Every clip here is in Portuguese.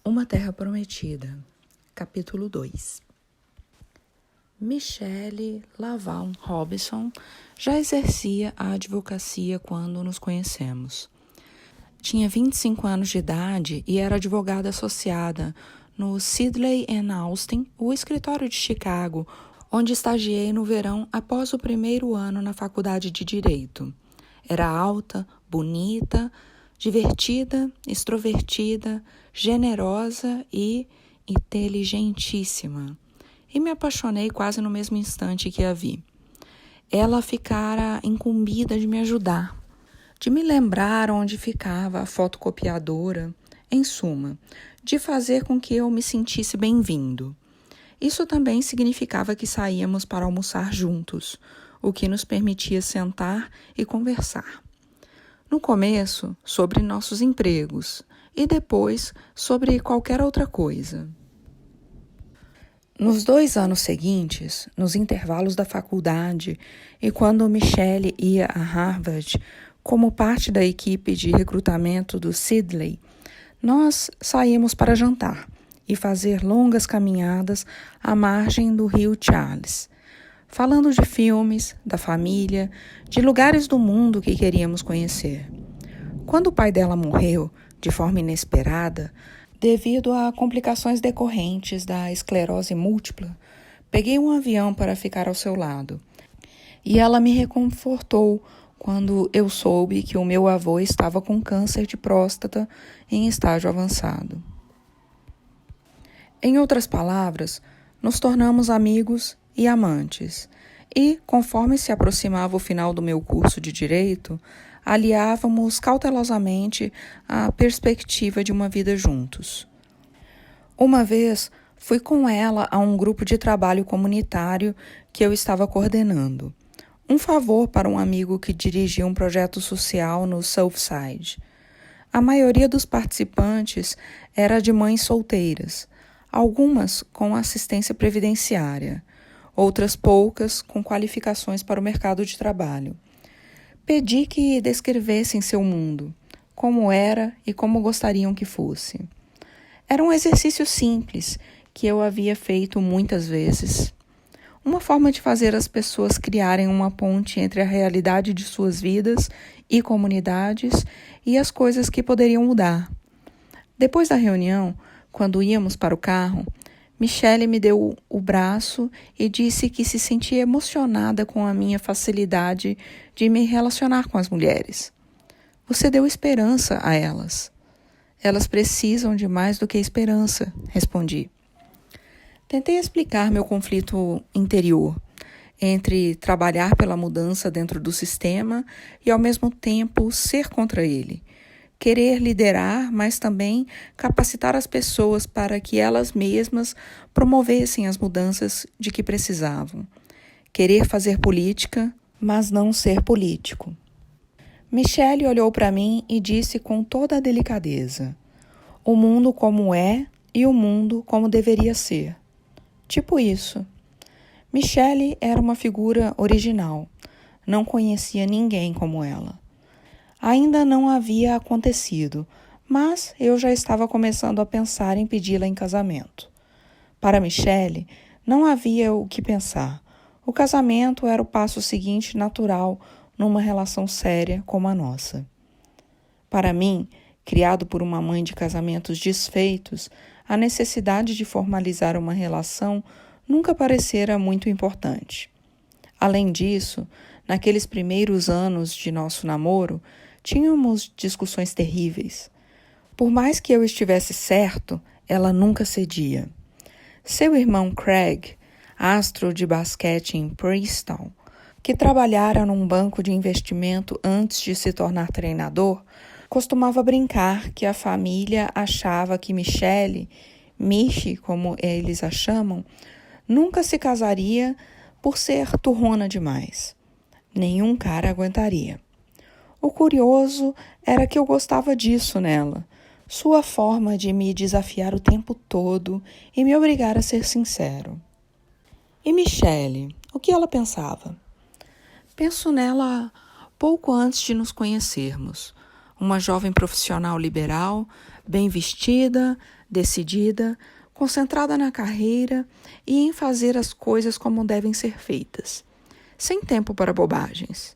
Uma Terra Prometida, capítulo 2. Michelle Laval Robinson já exercia a advocacia quando nos conhecemos. Tinha 25 anos de idade e era advogada associada no Sidley & Austin, o escritório de Chicago, onde estagiei no verão após o primeiro ano na faculdade de Direito. Era alta, bonita, divertida, extrovertida, generosa e inteligentíssima. E me apaixonei quase no mesmo instante que a vi. Ela ficara incumbida de me ajudar, de me lembrar onde ficava a fotocopiadora, em suma, de fazer com que eu me sentisse bem-vindo. Isso também significava que saíamos para almoçar juntos, o que nos permitia sentar e conversar. No começo, sobre nossos empregos, e depois sobre qualquer outra coisa. Nos 2 anos seguintes, nos intervalos da faculdade e quando Michelle ia a Harvard como parte da equipe de recrutamento do Sidley, nós saímos para jantar e fazer longas caminhadas à margem do rio Charles, falando de filmes, da família, de lugares do mundo que queríamos conhecer. Quando o pai dela morreu, de forma inesperada, devido a complicações decorrentes da esclerose múltipla, peguei um avião para ficar ao seu lado. E ela me reconfortou quando eu soube que o meu avô estava com câncer de próstata em estágio avançado. Em outras palavras, nos tornamos amigos e amantes, e, conforme se aproximava o final do meu curso de Direito, aliávamos cautelosamente a perspectiva de uma vida juntos. Uma vez, fui com ela a um grupo de trabalho comunitário que eu estava coordenando, um favor para um amigo que dirigia um projeto social no Southside. A maioria dos participantes era de mães solteiras, algumas com assistência previdenciária, outras poucas com qualificações para o mercado de trabalho. Pedi que descrevessem seu mundo, como era e como gostariam que fosse. Era um exercício simples que eu havia feito muitas vezes. Uma forma de fazer as pessoas criarem uma ponte entre a realidade de suas vidas e comunidades e as coisas que poderiam mudar. Depois da reunião, quando íamos para o carro, Michelle me deu o braço e disse que se sentia emocionada com a minha facilidade de me relacionar com as mulheres. Você deu esperança a elas. Elas precisam de mais do que esperança, respondi. Tentei explicar meu conflito interior entre trabalhar pela mudança dentro do sistema e, ao mesmo tempo, ser contra ele. Querer liderar, mas também capacitar as pessoas para que elas mesmas promovessem as mudanças de que precisavam. Querer fazer política, mas não ser político. Michelle olhou para mim e disse com toda a delicadeza: o mundo como é e o mundo como deveria ser. Tipo isso. Michelle era uma figura original. Não conhecia ninguém como ela. Ainda não havia acontecido, mas eu já estava começando a pensar em pedi-la em casamento. Para Michelle, não havia o que pensar. O casamento era o passo seguinte natural numa relação séria como a nossa. Para mim, criado por uma mãe de casamentos desfeitos, a necessidade de formalizar uma relação nunca parecera muito importante. Além disso, naqueles primeiros anos de nosso namoro, tínhamos discussões terríveis. Por mais que eu estivesse certo, ela nunca cedia. Seu irmão Craig, astro de basquete em Princeton, que trabalhara num banco de investimento antes de se tornar treinador, costumava brincar que a família achava que Michelle, Michi, como eles a chamam, nunca se casaria por ser turrona demais. Nenhum cara aguentaria. O curioso era que eu gostava disso nela, sua forma de me desafiar o tempo todo e me obrigar a ser sincero. E Michelle, o que ela pensava? Penso nela pouco antes de nos conhecermos. Uma jovem profissional liberal, bem vestida, decidida, concentrada na carreira e em fazer as coisas como devem ser feitas, sem tempo para bobagens.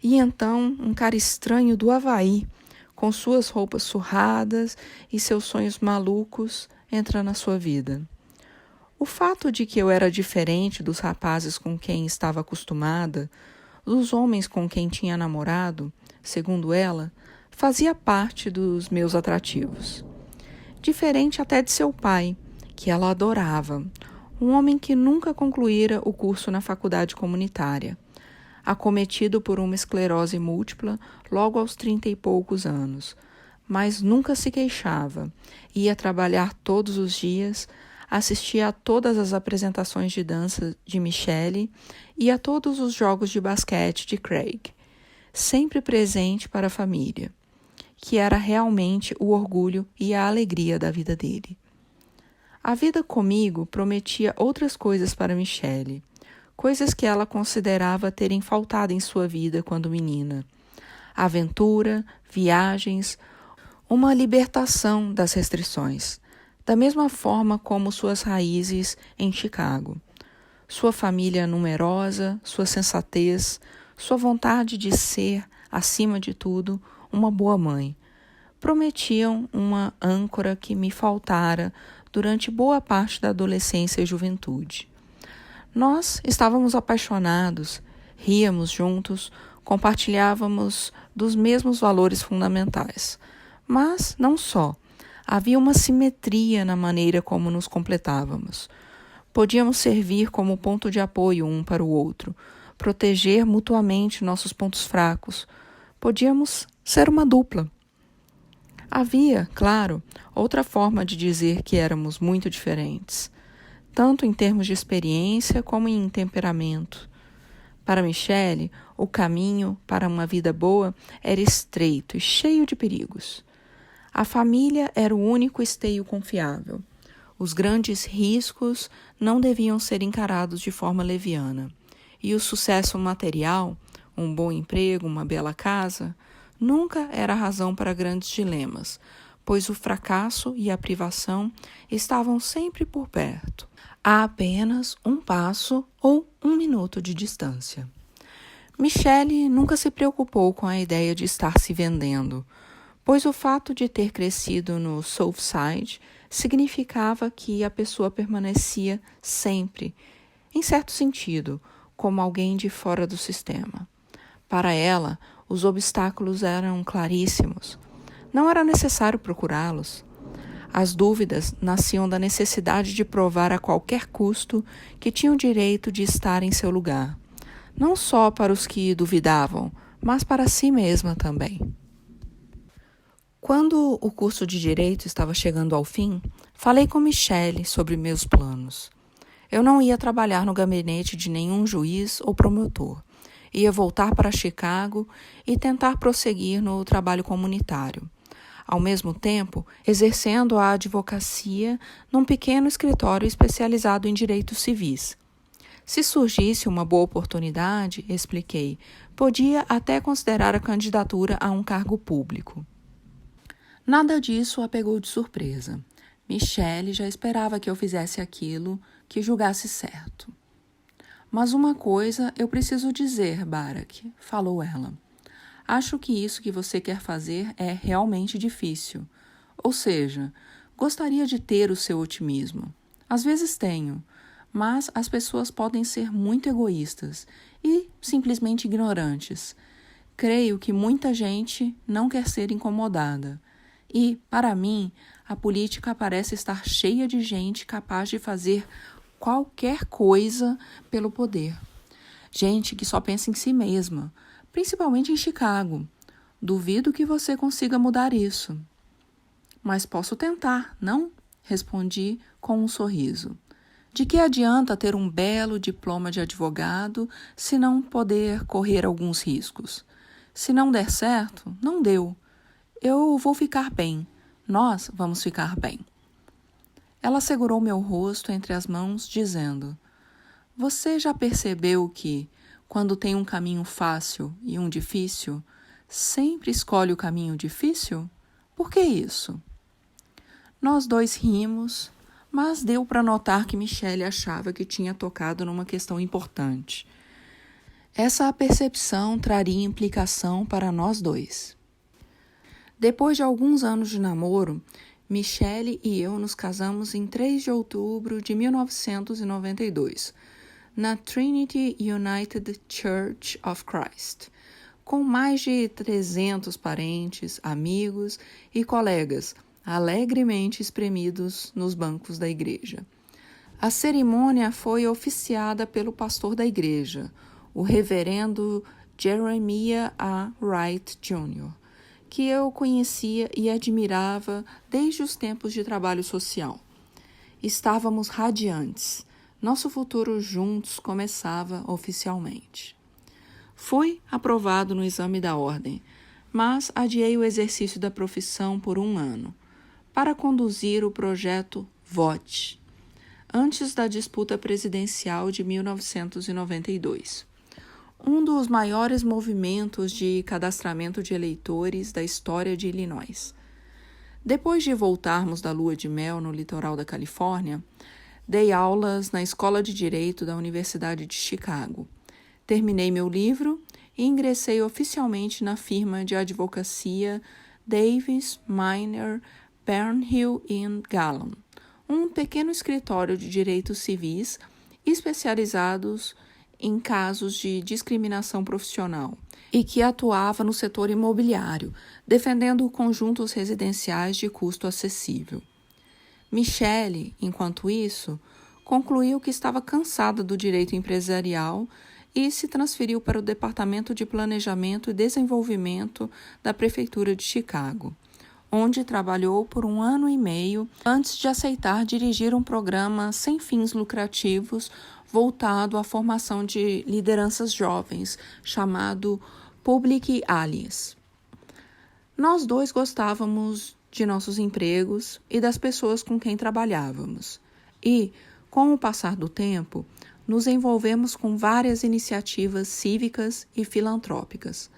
E então, um cara estranho do Havaí, com suas roupas surradas e seus sonhos malucos, entra na sua vida. O fato de que eu era diferente dos rapazes com quem estava acostumada, dos homens com quem tinha namorado, segundo ela, fazia parte dos meus atrativos. Diferente até de seu pai, que ela adorava, um homem que nunca concluíra o curso na faculdade comunitária, acometido por uma esclerose múltipla logo aos 30 e poucos anos, mas nunca se queixava, ia trabalhar todos os dias, assistia a todas as apresentações de dança de Michele e a todos os jogos de basquete de Craig, sempre presente para a família, que era realmente o orgulho e a alegria da vida dele. A vida comigo prometia outras coisas para Michele, coisas que ela considerava terem faltado em sua vida quando menina. Aventura, viagens, uma libertação das restrições, da mesma forma como suas raízes em Chicago. Sua família numerosa, sua sensatez, sua vontade de ser, acima de tudo, uma boa mãe, prometiam uma âncora que me faltara durante boa parte da adolescência e juventude. Nós estávamos apaixonados, ríamos juntos, compartilhávamos dos mesmos valores fundamentais. Mas não só. Havia uma simetria na maneira como nos completávamos. Podíamos servir como ponto de apoio um para o outro, proteger mutuamente nossos pontos fracos. Podíamos ser uma dupla. Havia, claro, outra forma de dizer que éramos muito diferentes, tanto em termos de experiência como em temperamento. Para Michele, o caminho para uma vida boa era estreito e cheio de perigos. A família era o único esteio confiável. Os grandes riscos não deviam ser encarados de forma leviana. E o sucesso material, um bom emprego, uma bela casa, nunca era razão para grandes dilemas, pois o fracasso e a privação estavam sempre por perto, a apenas um passo ou um minuto de distância. Michele nunca se preocupou com a ideia de estar se vendendo, pois o fato de ter crescido no South Side significava que a pessoa permanecia sempre, em certo sentido, como alguém de fora do sistema. Para ela, os obstáculos eram claríssimos. Não era necessário procurá-los. As dúvidas nasciam da necessidade de provar a qualquer custo que tinham direito de estar em seu lugar, não só para os que duvidavam, mas para si mesma também. Quando o curso de Direito estava chegando ao fim, falei com Michele sobre meus planos. Eu não ia trabalhar no gabinete de nenhum juiz ou promotor. Ia voltar para Chicago e tentar prosseguir no trabalho comunitário. Ao mesmo tempo, exercendo a advocacia num pequeno escritório especializado em direitos civis. Se surgisse uma boa oportunidade, expliquei, podia até considerar a candidatura a um cargo público. Nada disso a pegou de surpresa. Michele já esperava que eu fizesse aquilo que julgasse certo. Mas uma coisa eu preciso dizer, Barak, falou ela. Acho que isso que você quer fazer é realmente difícil. Ou seja, gostaria de ter o seu otimismo. Às vezes tenho, mas as pessoas podem ser muito egoístas e simplesmente ignorantes. Creio que muita gente não quer ser incomodada. E, para mim, a política parece estar cheia de gente capaz de fazer qualquer coisa pelo poder. Gente que só pensa em si mesma, principalmente em Chicago. Duvido que você consiga mudar isso. Mas posso tentar, não? Respondi com um sorriso. De que adianta ter um belo diploma de advogado se não poder correr alguns riscos? Se não der certo, não deu. Eu vou ficar bem. Nós vamos ficar bem. Ela segurou meu rosto entre as mãos, dizendo: Você já percebeu que, quando tem um caminho fácil e um difícil, sempre escolhe o caminho difícil? Por que isso? Nós dois rimos, mas deu para notar que Michele achava que tinha tocado numa questão importante. Essa percepção traria implicação para nós dois. Depois de alguns anos de namoro, Michele e eu nos casamos em 3 de outubro de 1992, na Trinity United Church of Christ, com mais de 300 parentes, amigos e colegas alegremente espremidos nos bancos da igreja. A cerimônia foi oficiada pelo pastor da igreja, o reverendo Jeremiah A. Wright Jr., que eu conhecia e admirava desde os tempos de trabalho social. Estávamos radiantes. Nosso futuro juntos começava oficialmente. Fui aprovado no exame da ordem, mas adiei o exercício da profissão por 1 ano, para conduzir o projeto VOTE, antes da disputa presidencial de 1992. Um dos maiores movimentos de cadastramento de eleitores da história de Illinois. Depois de voltarmos da lua de mel no litoral da Califórnia, dei aulas na Escola de Direito da Universidade de Chicago. Terminei meu livro e ingressei oficialmente na firma de advocacia Davis, Miner, Bernhill & Gallen, um pequeno escritório de direitos civis especializados em casos de discriminação profissional e que atuava no setor imobiliário, defendendo conjuntos residenciais de custo acessível. Michele, enquanto isso, concluiu que estava cansada do direito empresarial e se transferiu para o Departamento de Planejamento e Desenvolvimento da Prefeitura de Chicago, onde trabalhou por 1 ano e meio antes de aceitar dirigir um programa sem fins lucrativos voltado à formação de lideranças jovens, chamado Public Allies. Nós dois gostávamos de nossos empregos e das pessoas com quem trabalhávamos. E, com o passar do tempo, nos envolvemos com várias iniciativas cívicas e filantrópicas.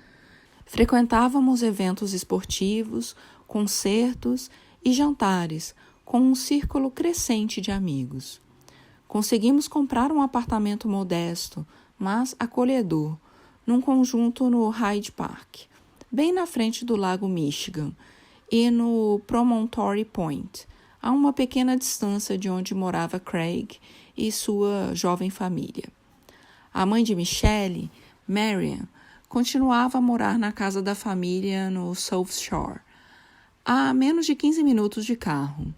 Frequentávamos eventos esportivos, concertos e jantares com um círculo crescente de amigos. Conseguimos comprar um apartamento modesto, mas acolhedor, num conjunto no Hyde Park, bem na frente do Lago Michigan e no Promontory Point, a uma pequena distância de onde morava Craig e sua jovem família. A mãe de Michele, Marian, continuava a morar na casa da família no South Shore, a menos de 15 minutos de carro,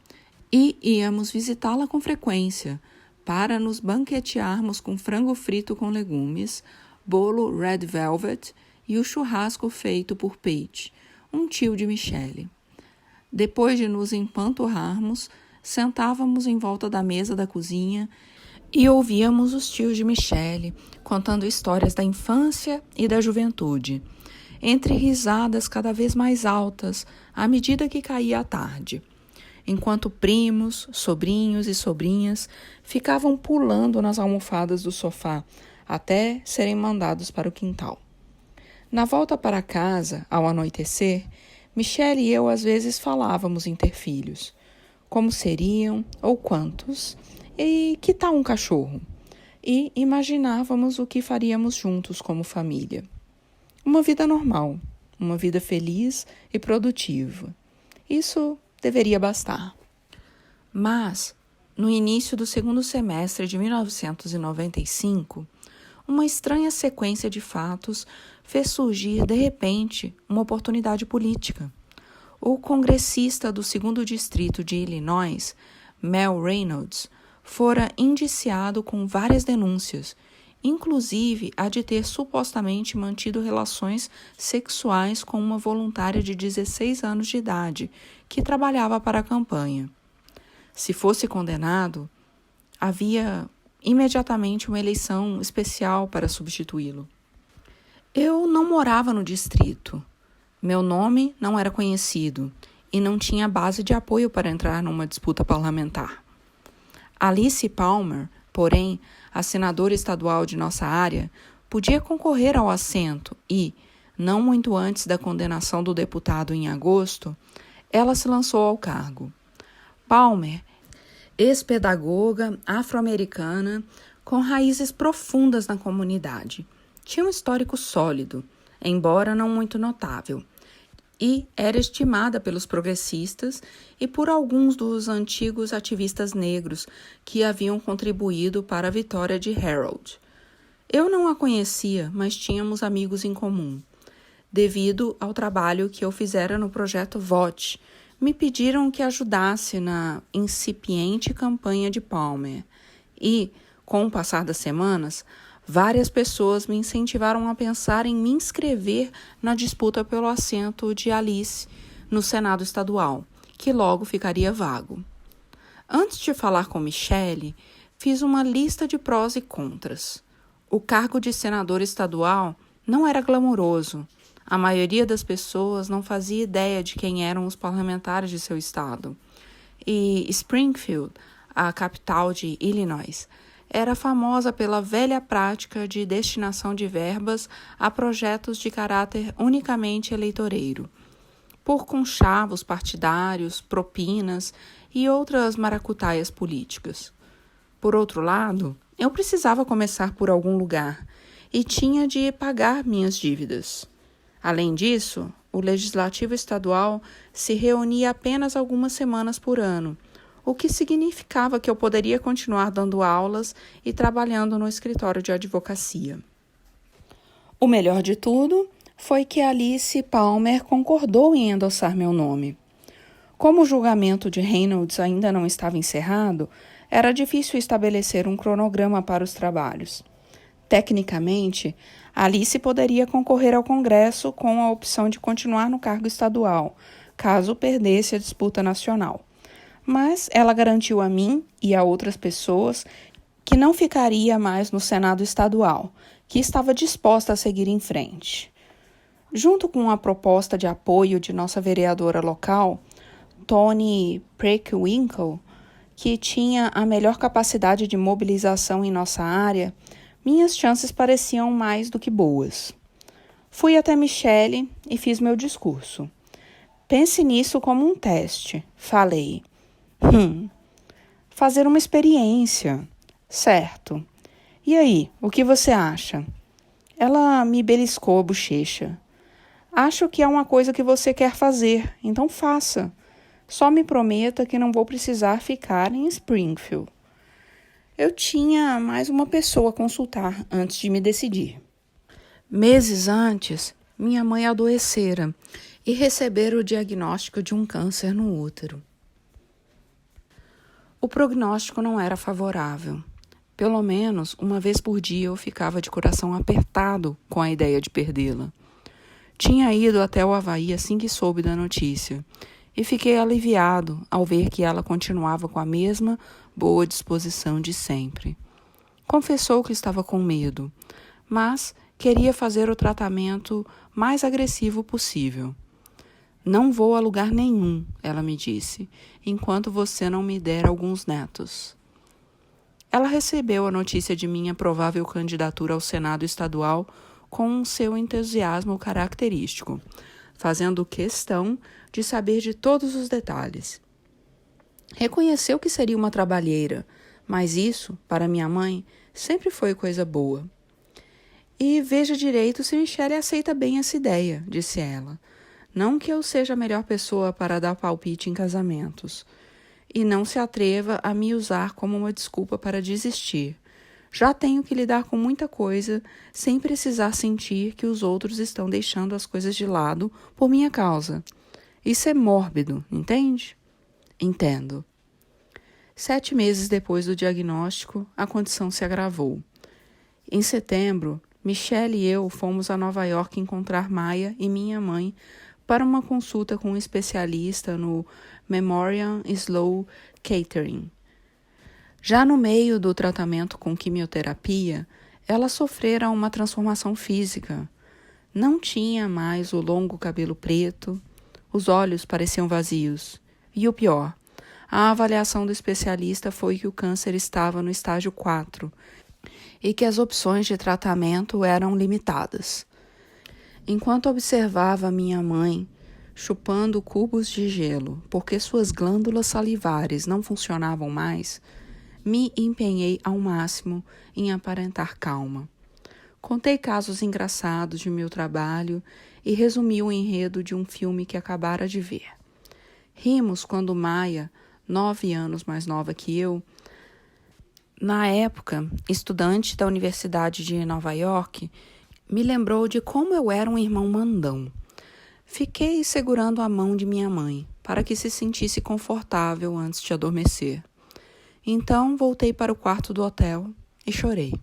e íamos visitá-la com frequência para nos banquetearmos com frango frito com legumes, bolo Red Velvet e o churrasco feito por Pete, um tio de Michele. Depois de nos empanturrarmos, sentávamos em volta da mesa da cozinha e ouvíamos os tios de Michele contando histórias da infância e da juventude, entre risadas cada vez mais altas à medida que caía a tarde, enquanto primos, sobrinhos e sobrinhas ficavam pulando nas almofadas do sofá até serem mandados para o quintal. Na volta para casa, ao anoitecer, Michele e eu às vezes falávamos em ter filhos. Como seriam ou quantos? E que tal um cachorro? E imaginávamos o que faríamos juntos como família. Uma vida normal, uma vida feliz e produtiva. Isso deveria bastar. Mas, no início do 2º semestre de 1995, uma estranha sequência de fatos fez surgir, de repente, uma oportunidade política. O congressista do 2º Distrito de Illinois, Mel Reynolds, fora indiciado com várias denúncias, inclusive a de ter supostamente mantido relações sexuais com uma voluntária de 16 anos de idade que trabalhava para a campanha. Se fosse condenado, havia imediatamente uma eleição especial para substituí-lo. Eu não morava no distrito. Meu nome não era conhecido e não tinha base de apoio para entrar numa disputa parlamentar. Alice Palmer, porém, a senadora estadual de nossa área, podia concorrer ao assento e, não muito antes da condenação do deputado em agosto, ela se lançou ao cargo. Palmer, ex-pedagoga afro-americana com raízes profundas na comunidade, tinha um histórico sólido, embora não muito notável, e era estimada pelos progressistas e por alguns dos antigos ativistas negros que haviam contribuído para a vitória de Harold. Eu não a conhecia, mas tínhamos amigos em comum. Devido ao trabalho que eu fizera no projeto Vote, me pediram que ajudasse na incipiente campanha de Palmer e, com o passar das semanas, várias pessoas me incentivaram a pensar em me inscrever na disputa pelo assento de Alice no Senado Estadual, que logo ficaria vago. Antes de falar com Michelle, fiz uma lista de prós e contras. O cargo de senador estadual não era glamouroso. A maioria das pessoas não fazia ideia de quem eram os parlamentares de seu estado. E Springfield, a capital de Illinois, era famosa pela velha prática de destinação de verbas a projetos de caráter unicamente eleitoreiro, por conchavos partidários, propinas e outras maracutaias políticas. Por outro lado, eu precisava começar por algum lugar e tinha de pagar minhas dívidas. Além disso, o Legislativo Estadual se reunia apenas algumas semanas por ano, o que significava que eu poderia continuar dando aulas e trabalhando no escritório de advocacia. O melhor de tudo foi que Alice Palmer concordou em endossar meu nome. Como o julgamento de Reynolds ainda não estava encerrado, era difícil estabelecer um cronograma para os trabalhos. Tecnicamente, Alice poderia concorrer ao Congresso com a opção de continuar no cargo estadual, caso perdesse a disputa nacional. Mas ela garantiu a mim e a outras pessoas que não ficaria mais no Senado estadual, que estava disposta a seguir em frente. Junto com a proposta de apoio de nossa vereadora local, Toni Preckwinkle, que tinha a melhor capacidade de mobilização em nossa área, minhas chances pareciam mais do que boas. Fui até Michelle e fiz meu discurso. Pense nisso como um teste, falei. Fazer uma experiência. Certo. E aí, o que você acha? Ela me beliscou a bochecha. Acho que é uma coisa que você quer fazer, então faça. Só me prometa que não vou precisar ficar em Springfield. Eu tinha mais uma pessoa a consultar antes de me decidir. Meses antes, minha mãe adoecera e recebera o diagnóstico de um câncer no útero. O prognóstico não era favorável. Pelo menos uma vez por dia eu ficava de coração apertado com a ideia de perdê-la. Tinha ido até o Havaí assim que soube da notícia e fiquei aliviado ao ver que ela continuava com a mesma boa disposição de sempre. Confessou que estava com medo, mas queria fazer o tratamento mais agressivo possível. Não vou a lugar nenhum, ela me disse, enquanto você não me der alguns netos. Ela recebeu a notícia de minha provável candidatura ao Senado Estadual com seu entusiasmo característico, fazendo questão de saber de todos os detalhes. Reconheceu que seria uma trabalheira, mas isso, para minha mãe, sempre foi coisa boa. E veja direito se Michelle aceita bem essa ideia, disse ela. Não que eu seja a melhor pessoa para dar palpite em casamentos. E não se atreva a me usar como uma desculpa para desistir. Já tenho que lidar com muita coisa sem precisar sentir que os outros estão deixando as coisas de lado por minha causa. Isso é mórbido, entende? Entendo. 7 meses depois do diagnóstico, a condição se agravou. Em setembro, Michelle e eu fomos a Nova York encontrar Maia e minha mãe para uma consulta com um especialista no Memorial Sloan Kettering. Já no meio do tratamento com quimioterapia, ela sofrera uma transformação física. Não tinha mais o longo cabelo preto, os olhos pareciam vazios. E o pior, a avaliação do especialista foi que o câncer estava no estágio 4 e que as opções de tratamento eram limitadas. Enquanto observava minha mãe chupando cubos de gelo porque suas glândulas salivares não funcionavam mais, me empenhei ao máximo em aparentar calma. Contei casos engraçados de meu trabalho e resumi o enredo de um filme que acabara de ver. Rimos quando Maia, 9 anos mais nova que eu, na época, estudante da Universidade de Nova York, me lembrou de como eu era um irmão mandão. Fiquei segurando a mão de minha mãe, para que se sentisse confortável antes de adormecer. Então voltei para o quarto do hotel e chorei.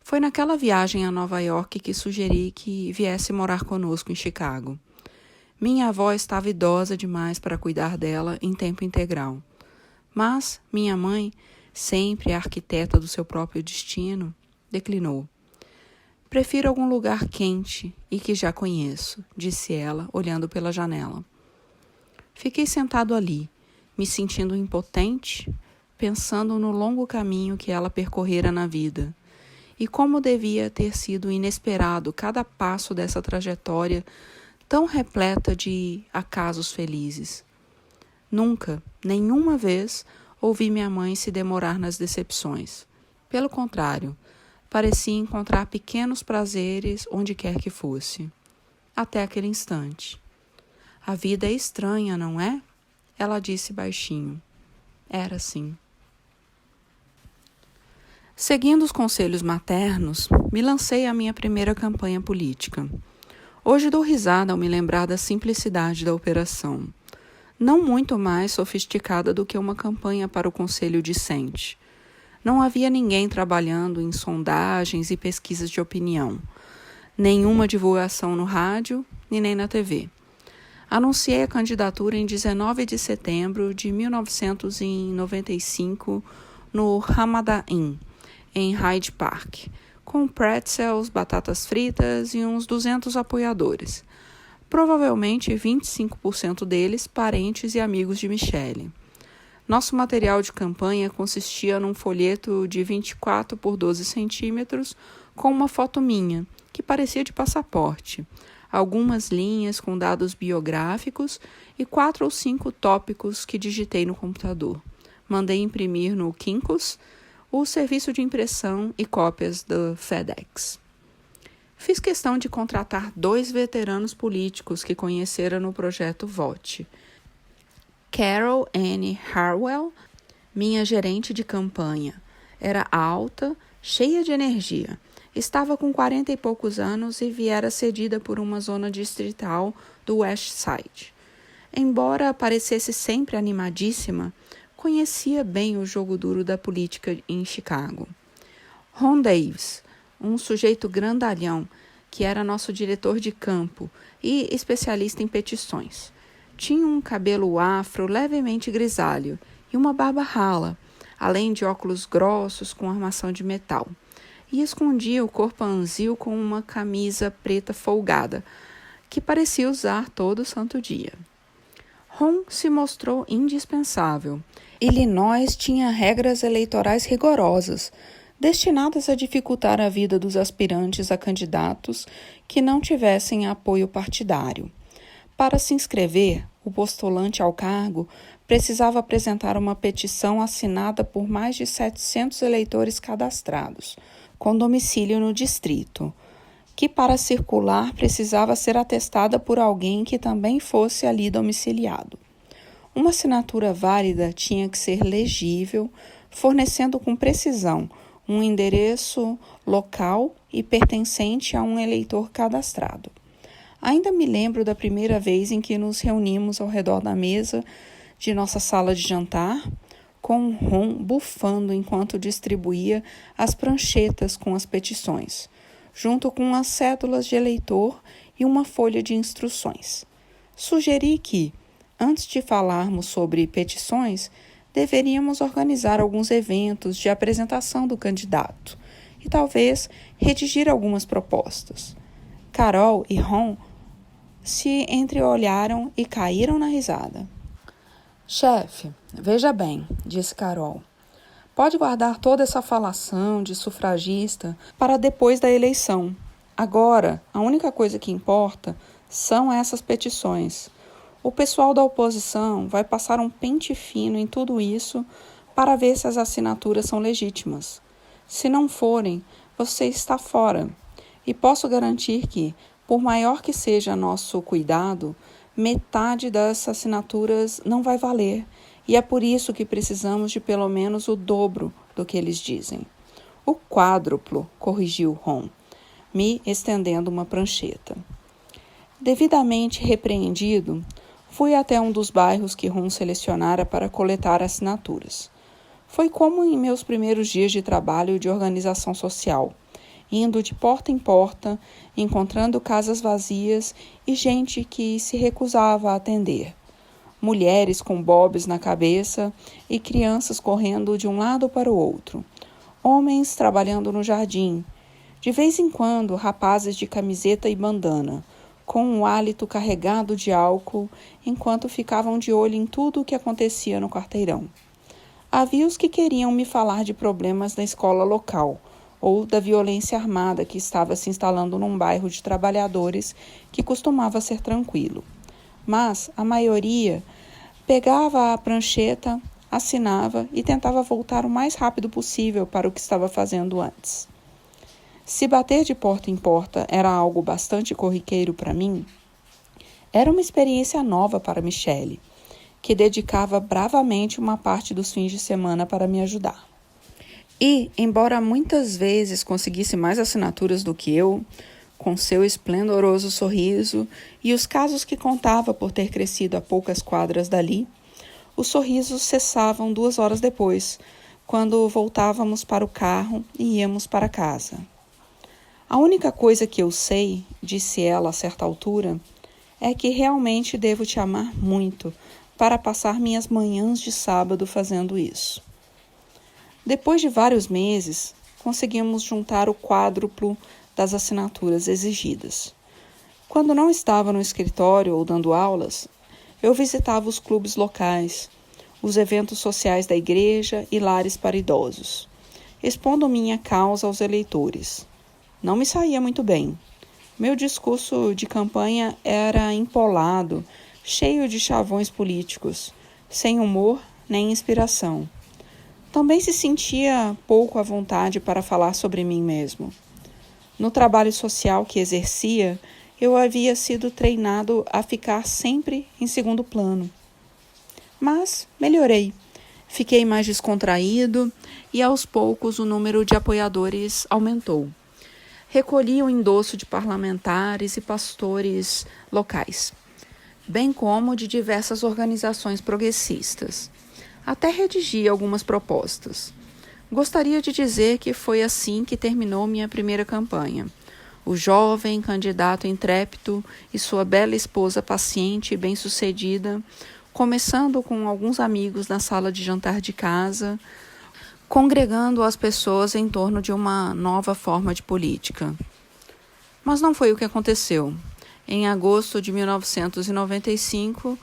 Foi naquela viagem a Nova York que sugeri que viesse morar conosco em Chicago. Minha avó estava idosa demais para cuidar dela em tempo integral. Mas minha mãe, sempre a arquiteta do seu próprio destino, declinou. Prefiro algum lugar quente e que já conheço, disse ela, olhando pela janela. Fiquei sentado ali, me sentindo impotente, pensando no longo caminho que ela percorrera na vida e como devia ter sido inesperado cada passo dessa trajetória tão repleta de acasos felizes. Nunca, nenhuma vez, ouvi minha mãe se demorar nas decepções. Pelo contrário, parecia encontrar pequenos prazeres onde quer que fosse. Até aquele instante. A vida é estranha, não é? Ela disse baixinho. Era assim. Seguindo os conselhos maternos, me lancei à minha primeira campanha política. Hoje dou risada ao me lembrar da simplicidade da operação. Não muito mais sofisticada do que uma campanha para o Conselho Discente. Não havia ninguém trabalhando em sondagens e pesquisas de opinião. Nenhuma divulgação no rádio e nem na TV. Anunciei a candidatura em 19 de setembro de 1995 no Ramada Inn, em Hyde Park, com pretzels, batatas fritas e uns 200 apoiadores. Provavelmente 25% deles parentes e amigos de Michele. Nosso material de campanha consistia num folheto de 24 por 12 centímetros com uma foto minha, que parecia de passaporte, algumas linhas com dados biográficos e 4 ou 5 tópicos que digitei no computador. Mandei imprimir no Kinko's, o serviço de impressão e cópias do FedEx. Fiz questão de contratar 2 veteranos políticos que conhecera no projeto Vote. Carol Anne Harwell, minha gerente de campanha, era alta, cheia de energia. Estava com 40 e poucos anos e viera cedida por uma zona distrital do West Side. Embora parecesse sempre animadíssima, conhecia bem o jogo duro da política em Chicago. Ron Davis, um sujeito grandalhão, que era nosso diretor de campo e especialista em petições. Tinha um cabelo afro levemente grisalho e uma barba rala, além de óculos grossos com armação de metal, e escondia o corpo anzil com uma camisa preta folgada, que parecia usar todo santo dia. Ron se mostrou indispensável. Illinois tinha regras eleitorais rigorosas, destinadas a dificultar a vida dos aspirantes a candidatos que não tivessem apoio partidário. Para se inscrever, o postulante ao cargo precisava apresentar uma petição assinada por mais de 700 eleitores cadastrados, com domicílio no distrito, que para circular precisava ser atestada por alguém que também fosse ali domiciliado. Uma assinatura válida tinha que ser legível, fornecendo com precisão um endereço local e pertencente a um eleitor cadastrado. Ainda me lembro da primeira vez em que nos reunimos ao redor da mesa de nossa sala de jantar, com Ron bufando enquanto distribuía as pranchetas com as petições, junto com as cédulas de eleitor e uma folha de instruções. Sugeri que, antes de falarmos sobre petições, deveríamos organizar alguns eventos de apresentação do candidato e talvez redigir algumas propostas. Carol e Ron se entreolharam e caíram na risada. Chefe, veja bem, disse Carol. Pode guardar toda essa falação de sufragista para depois da eleição. Agora, a única coisa que importa são essas petições. O pessoal da oposição vai passar um pente fino em tudo isso para ver se as assinaturas são legítimas. Se não forem, você está fora. E posso garantir que, por maior que seja nosso cuidado, metade das assinaturas não vai valer. E é por isso que precisamos de pelo menos o dobro do que eles dizem. O quádruplo, corrigiu Ron, me estendendo uma prancheta. Devidamente repreendido, fui até um dos bairros que Ron selecionara para coletar assinaturas. Foi como em meus primeiros dias de trabalho de organização social, indo de porta em porta, encontrando casas vazias e gente que se recusava a atender. Mulheres com bobs na cabeça e crianças correndo de um lado para o outro. Homens trabalhando no jardim. De vez em quando, rapazes de camiseta e bandana, com um hálito carregado de álcool, enquanto ficavam de olho em tudo o que acontecia no quarteirão. Havia os que queriam me falar de problemas na escola local, ou da violência armada que estava se instalando num bairro de trabalhadores que costumava ser tranquilo. Mas a maioria pegava a prancheta, assinava e tentava voltar o mais rápido possível para o que estava fazendo antes. Se bater de porta em porta era algo bastante corriqueiro para mim, era uma experiência nova para Michele, que dedicava bravamente uma parte dos fins de semana para me ajudar. E, embora muitas vezes conseguisse mais assinaturas do que eu, com seu esplendoroso sorriso e os casos que contava por ter crescido a poucas quadras dali, os sorrisos cessavam 2 horas depois, quando voltávamos para o carro e íamos para casa. A única coisa que eu sei, disse ela a certa altura, é que realmente devo te amar muito para passar minhas manhãs de sábado fazendo isso. Depois de vários meses, conseguimos juntar o quádruplo das assinaturas exigidas. Quando não estava no escritório ou dando aulas, eu visitava os clubes locais, os eventos sociais da igreja e lares para idosos, expondo minha causa aos eleitores. Não me saía muito bem. Meu discurso de campanha era empolado, cheio de chavões políticos, sem humor nem inspiração. Também se sentia pouco à vontade para falar sobre mim mesmo. No trabalho social que exercia, eu havia sido treinado a ficar sempre em segundo plano. Mas melhorei. Fiquei mais descontraído e aos poucos o número de apoiadores aumentou. Recolhi o endosso de parlamentares e pastores locais, bem como de diversas organizações progressistas. Até redigi algumas propostas. Gostaria de dizer que foi assim que terminou minha primeira campanha. O jovem candidato intrépido e sua bela esposa paciente e bem-sucedida, começando com alguns amigos na sala de jantar de casa, congregando as pessoas em torno de uma nova forma de política. Mas não foi o que aconteceu. Em agosto de 1995,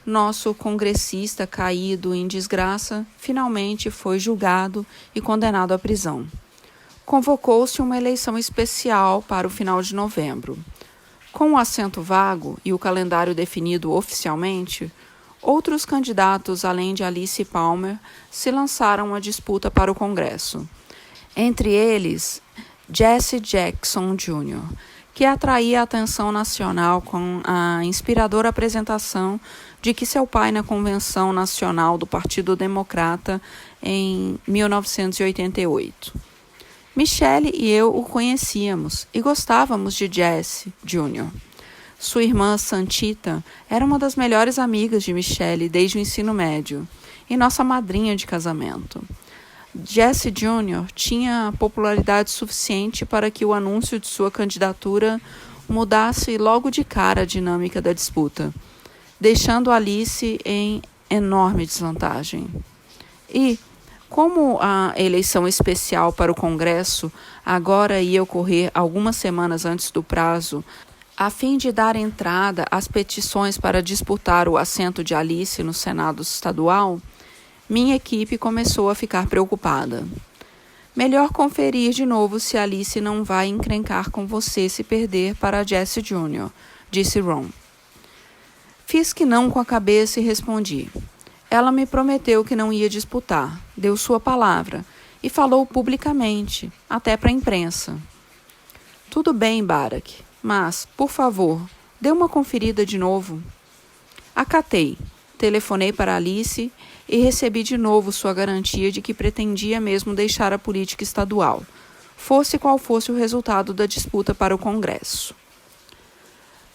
nosso congressista caído em desgraça finalmente foi julgado e condenado à prisão. Convocou-se uma eleição especial para o final de novembro. Com o assento vago e o calendário definido oficialmente, outros candidatos, além de Alice Palmer, se lançaram à disputa para o Congresso. Entre eles, Jesse Jackson Jr., que atraía a atenção nacional com a inspiradora apresentação de que seu pai na Convenção Nacional do Partido Democrata em 1988. Michele e eu o conhecíamos e gostávamos de Jesse Jr., Sua irmã Santita era uma das melhores amigas de Michele desde o ensino médio e nossa madrinha de casamento. Jesse Jr. tinha popularidade suficiente para que o anúncio de sua candidatura mudasse logo de cara a dinâmica da disputa, deixando Alice em enorme desvantagem. E, como a eleição especial para o Congresso agora ia ocorrer algumas semanas antes do prazo, a fim de dar entrada às petições para disputar o assento de Alice no Senado Estadual, minha equipe começou a ficar preocupada. Melhor conferir de novo se Alice não vai encrencar com você se perder para Jesse Jr., disse Ron. Fiz que não com a cabeça e respondi. Ela me prometeu que não ia disputar, deu sua palavra e falou publicamente, até para a imprensa. Tudo bem, Barack, mas, por favor, dê uma conferida de novo. Acatei, telefonei para Alice e recebi de novo sua garantia de que pretendia mesmo deixar a política estadual, fosse qual fosse o resultado da disputa para o Congresso.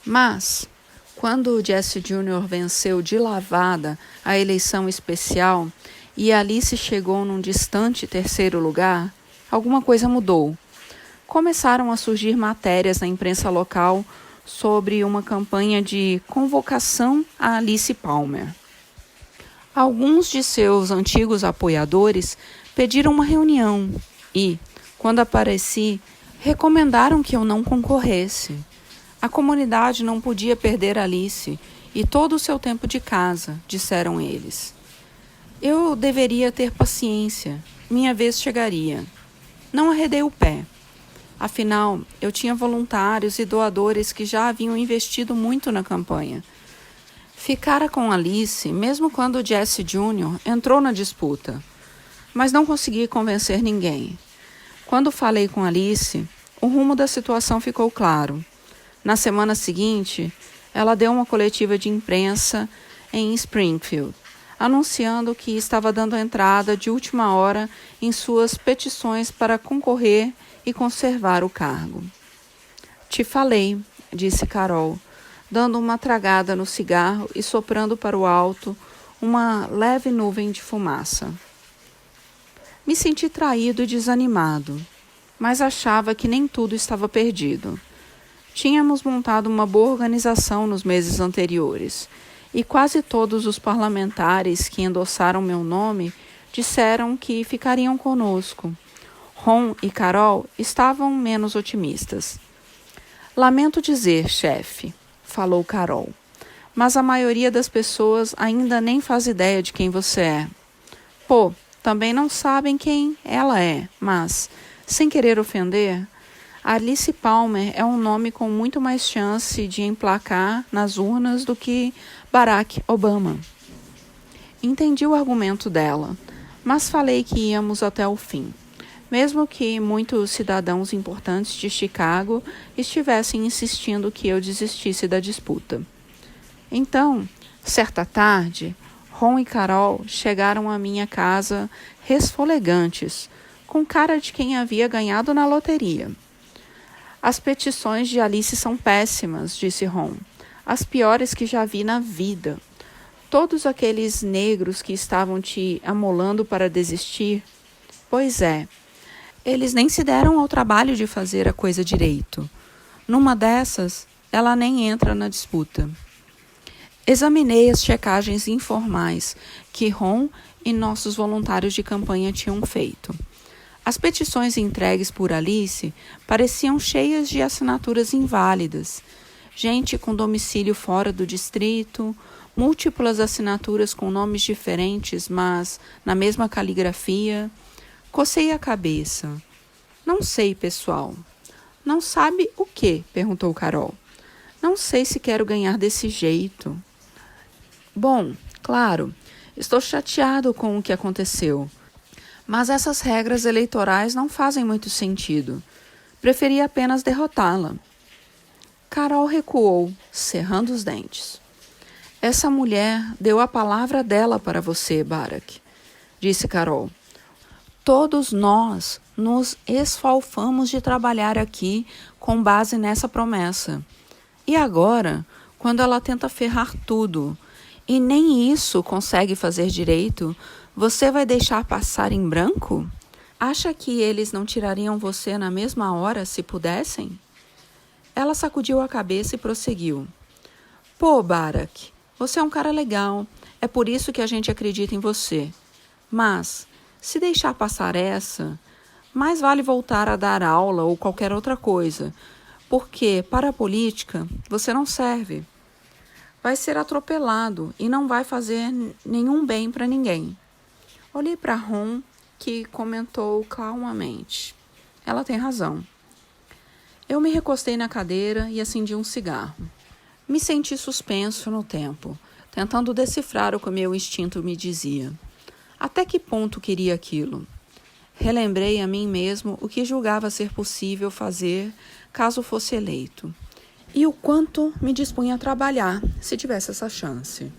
Mas, quando Jesse Jr. venceu de lavada a eleição especial e Alice chegou num distante terceiro lugar, alguma coisa mudou. Começaram a surgir matérias na imprensa local sobre uma campanha de convocação a Alice Palmer. Alguns de seus antigos apoiadores pediram uma reunião e, quando apareci, recomendaram que eu não concorresse. A comunidade não podia perder Alice e todo o seu tempo de casa, disseram eles. Eu deveria ter paciência. Minha vez chegaria. Não arredei o pé. Afinal, eu tinha voluntários e doadores que já haviam investido muito na campanha. Ficara com Alice, mesmo quando Jesse Jr. entrou na disputa. Mas não consegui convencer ninguém. Quando falei com Alice, o rumo da situação ficou claro. Na semana seguinte, ela deu uma coletiva de imprensa em Springfield, anunciando que estava dando entrada de última hora em suas petições para concorrer e conservar o cargo. Te falei, disse Carol, dando uma tragada no cigarro e soprando para o alto uma leve nuvem de fumaça. Me senti traído e desanimado, mas achava que nem tudo estava perdido. Tínhamos montado uma boa organização nos meses anteriores, e quase todos os parlamentares que endossaram meu nome disseram que ficariam conosco. Ron e Carol estavam menos otimistas. Lamento dizer, chefe, falou Carol, mas a maioria das pessoas ainda nem faz ideia de quem você é. Pô, também não sabem quem ela é, mas, sem querer ofender, Alice Palmer é um nome com muito mais chance de emplacar nas urnas do que Barack Obama. Entendi o argumento dela, mas falei que íamos até o fim, mesmo que muitos cidadãos importantes de Chicago estivessem insistindo que eu desistisse da disputa. Então, certa tarde, Ron e Carol chegaram à minha casa resfolegantes, com cara de quem havia ganhado na loteria. As petições de Alice são péssimas, disse Ron. As piores que já vi na vida. Todos aqueles negros que estavam te amolando para desistir. Pois é, eles nem se deram ao trabalho de fazer a coisa direito. Numa dessas, ela nem entra na disputa. Examinei as checagens informais que Ron e nossos voluntários de campanha tinham feito. As petições entregues por Alice pareciam cheias de assinaturas inválidas. Gente com domicílio fora do distrito, múltiplas assinaturas com nomes diferentes, mas na mesma caligrafia. Cocei a cabeça. Não sei, pessoal. Não sabe o quê? Perguntou Carol. Não sei se quero ganhar desse jeito. Bom, claro, estou chateado com o que aconteceu. Mas essas regras eleitorais não fazem muito sentido. Preferi apenas derrotá-la. Carol recuou, cerrando os dentes. Essa mulher deu a palavra dela para você, Barack, disse Carol. Todos nós nos esfalfamos de trabalhar aqui com base nessa promessa. E agora, quando ela tenta ferrar tudo, e nem isso consegue fazer direito, você vai deixar passar em branco? Acha que eles não tirariam você na mesma hora se pudessem? Ela sacudiu a cabeça e prosseguiu. Pô, Barack, você é um cara legal. É por isso que a gente acredita em você. Mas, se deixar passar essa, mais vale voltar a dar aula ou qualquer outra coisa, porque, para a política, você não serve. Vai ser atropelado e não vai fazer nenhum bem para ninguém. Olhei para Ron, que comentou calmamente: ela tem razão. Eu me recostei na cadeira e acendi um cigarro. Me senti suspenso no tempo, tentando decifrar o que meu instinto me dizia. Até que ponto queria aquilo? Relembrei a mim mesmo o que julgava ser possível fazer caso fosse eleito, e o quanto me dispunha a trabalhar se tivesse essa chance.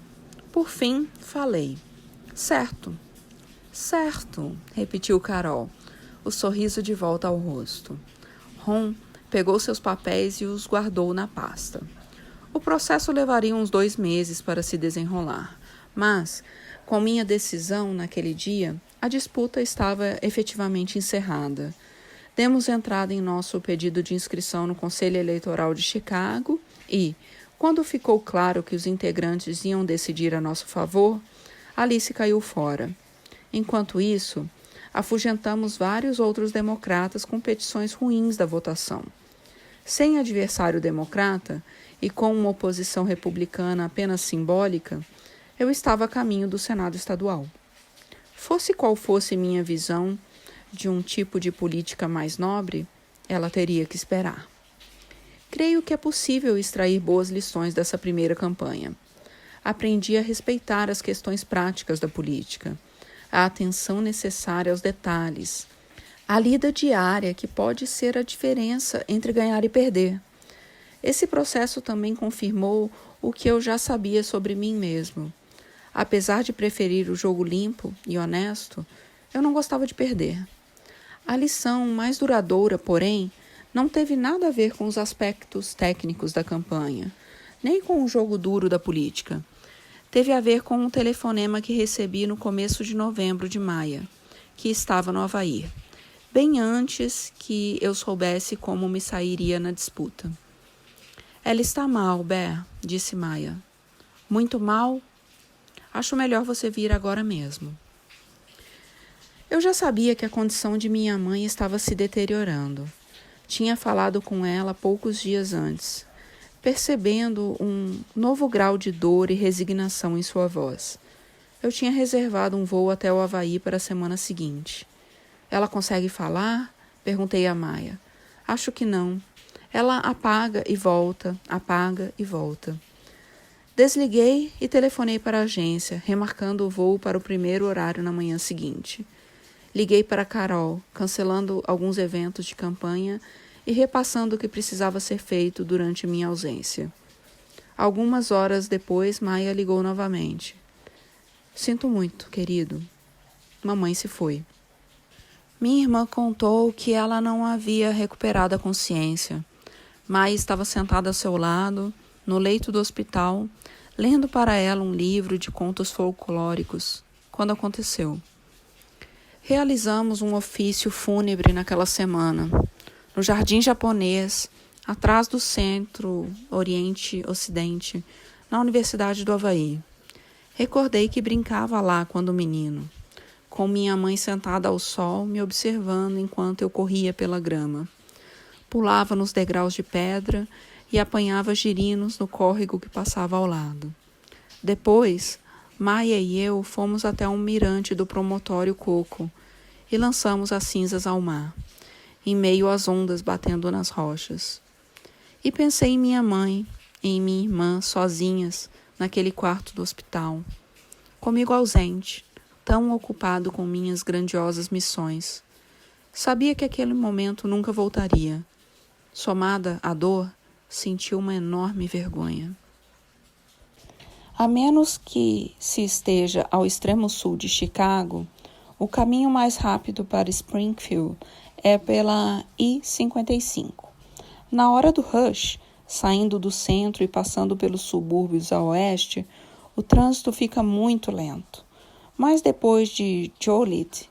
Por fim, falei: certo, certo, repetiu Carol, o sorriso de volta ao rosto. Ron pegou seus papéis e os guardou na pasta. O processo levaria uns 2 meses para se desenrolar, mas, com minha decisão naquele dia, a disputa estava efetivamente encerrada. Demos entrada em nosso pedido de inscrição no Conselho Eleitoral de Chicago e, quando ficou claro que os integrantes iam decidir a nosso favor, Alice caiu fora. Enquanto isso, afugentamos vários outros democratas com petições ruins da votação. Sem adversário democrata e com uma oposição republicana apenas simbólica, eu estava a caminho do Senado estadual. Fosse qual fosse minha visão de um tipo de política mais nobre, ela teria que esperar. Creio que é possível extrair boas lições dessa primeira campanha. Aprendi a respeitar as questões práticas da política, a atenção necessária aos detalhes, a lida diária que pode ser a diferença entre ganhar e perder. Esse processo também confirmou o que eu já sabia sobre mim mesmo. Apesar de preferir o jogo limpo e honesto, eu não gostava de perder. A lição mais duradoura, porém, não teve nada a ver com os aspectos técnicos da campanha, nem com o jogo duro da política. Teve a ver com um telefonema que recebi no começo de novembro de Maia, que estava no Havaí, bem antes que eu soubesse como me sairia na disputa. Ela está mal, Bé, disse Maia. Muito mal? Acho melhor você vir agora mesmo. Eu já sabia que a condição de minha mãe estava se deteriorando. Tinha falado com ela poucos dias antes, percebendo um novo grau de dor e resignação em sua voz. Eu tinha reservado um voo até o Havaí para a semana seguinte. Ela consegue falar? Perguntei a Maia. Acho que não. Ela apaga e volta, apaga e volta. Desliguei e telefonei para a agência, remarcando o voo para o primeiro horário na manhã seguinte. Liguei para Carol, cancelando alguns eventos de campanha e repassando o que precisava ser feito durante minha ausência. Algumas horas depois, Maia ligou novamente. Sinto muito, querido. Mamãe se foi. Minha irmã contou que ela não havia recuperado a consciência. Maia estava sentada ao seu ldo, no leito do hospital, lendo para ela um livro de contos folclóricos, quando aconteceu. Realizamos um ofício fúnebre naquela semana, no Jardim Japonês, atrás do Centro Oriente-Ocidente, na Universidade do Havaí. Recordei que brincava lá quando menino, com minha mãe sentada ao sol, me observando enquanto eu corria pela grama. Pulava nos degraus de pedra e apanhava girinos no córrego que passava ao lado. Depois, Maia e eu fomos até um mirante do promontório Coco e lançamos as cinzas ao mar, em meio às ondas batendo nas rochas. E pensei em minha mãe e em minha irmã sozinhas naquele quarto do hospital, comigo ausente, tão ocupado com minhas grandiosas missões. Sabia que aquele momento nunca voltaria. Somada à dor, senti uma enorme vergonha. A menos que se esteja ao extremo sul de Chicago, o caminho mais rápido para Springfield é pela I-55. Na hora do rush, saindo do centro e passando pelos subúrbios a oeste, o trânsito fica muito lento. Mas depois de Joliet,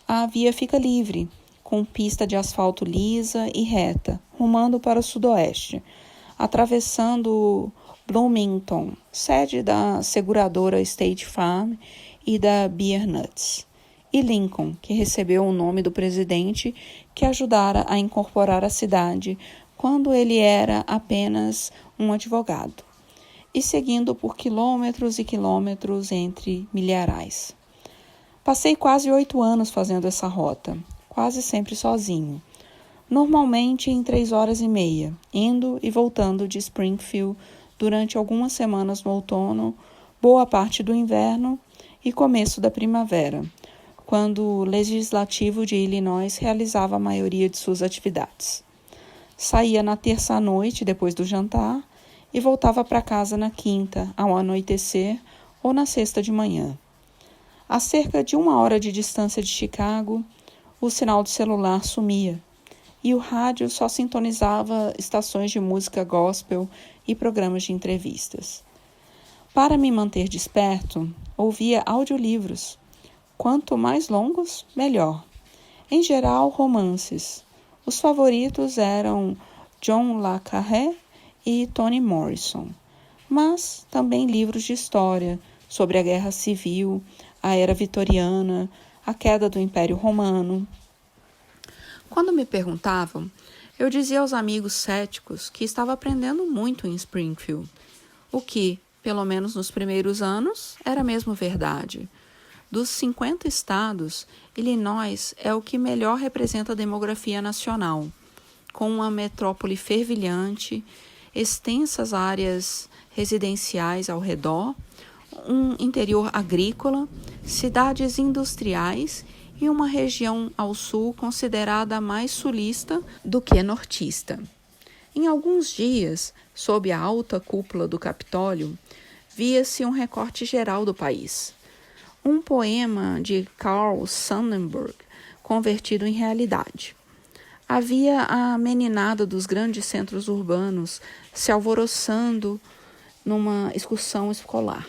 a via fica livre, com pista de asfalto lisa e reta, rumando para o sudoeste, atravessando Bloomington, sede da seguradora State Farm e da Beer Nuts, e Lincoln, que recebeu o nome do presidente que ajudara a incorporar a cidade quando ele era apenas um advogado, e seguindo por quilômetros e quilômetros entre milharais. Passei quase 8 anos fazendo essa rota, quase sempre sozinho. Normalmente em 3 horas e meia, indo e voltando de Springfield durante algumas semanas no outono, boa parte do inverno e começo da primavera, quando o Legislativo de Illinois realizava a maioria de suas atividades. Saía na terça à noite, depois do jantar, e voltava para casa na quinta, ao anoitecer, ou na sexta de manhã. A cerca de 1 hora de distância de Chicago, o sinal de celular sumia, e o rádio só sintonizava estações de música gospel e programas de entrevistas. Para me manter desperto, ouvia audiolivros. Quanto mais longos, melhor. Em geral, romances. Os favoritos eram John le Carré e Toni Morrison, mas também livros de história sobre a Guerra Civil, a Era Vitoriana, a queda do Império Romano. Quando me perguntavam, eu dizia aos amigos céticos que estava aprendendo muito em Springfield, o que, pelo menos nos primeiros anos, era mesmo verdade. Dos 50 estados, Illinois é o que melhor representa a demografia nacional, com uma metrópole fervilhante, extensas áreas residenciais ao redor, um interior agrícola, cidades industriais e uma região ao sul considerada mais sulista do que nortista. Em alguns dias, sob a alta cúpula do Capitólio, via-se um recorte geral do país. Um poema de Carl Sandburg convertido em realidade. Havia a meninada dos grandes centros urbanos se alvoroçando numa excursão escolar.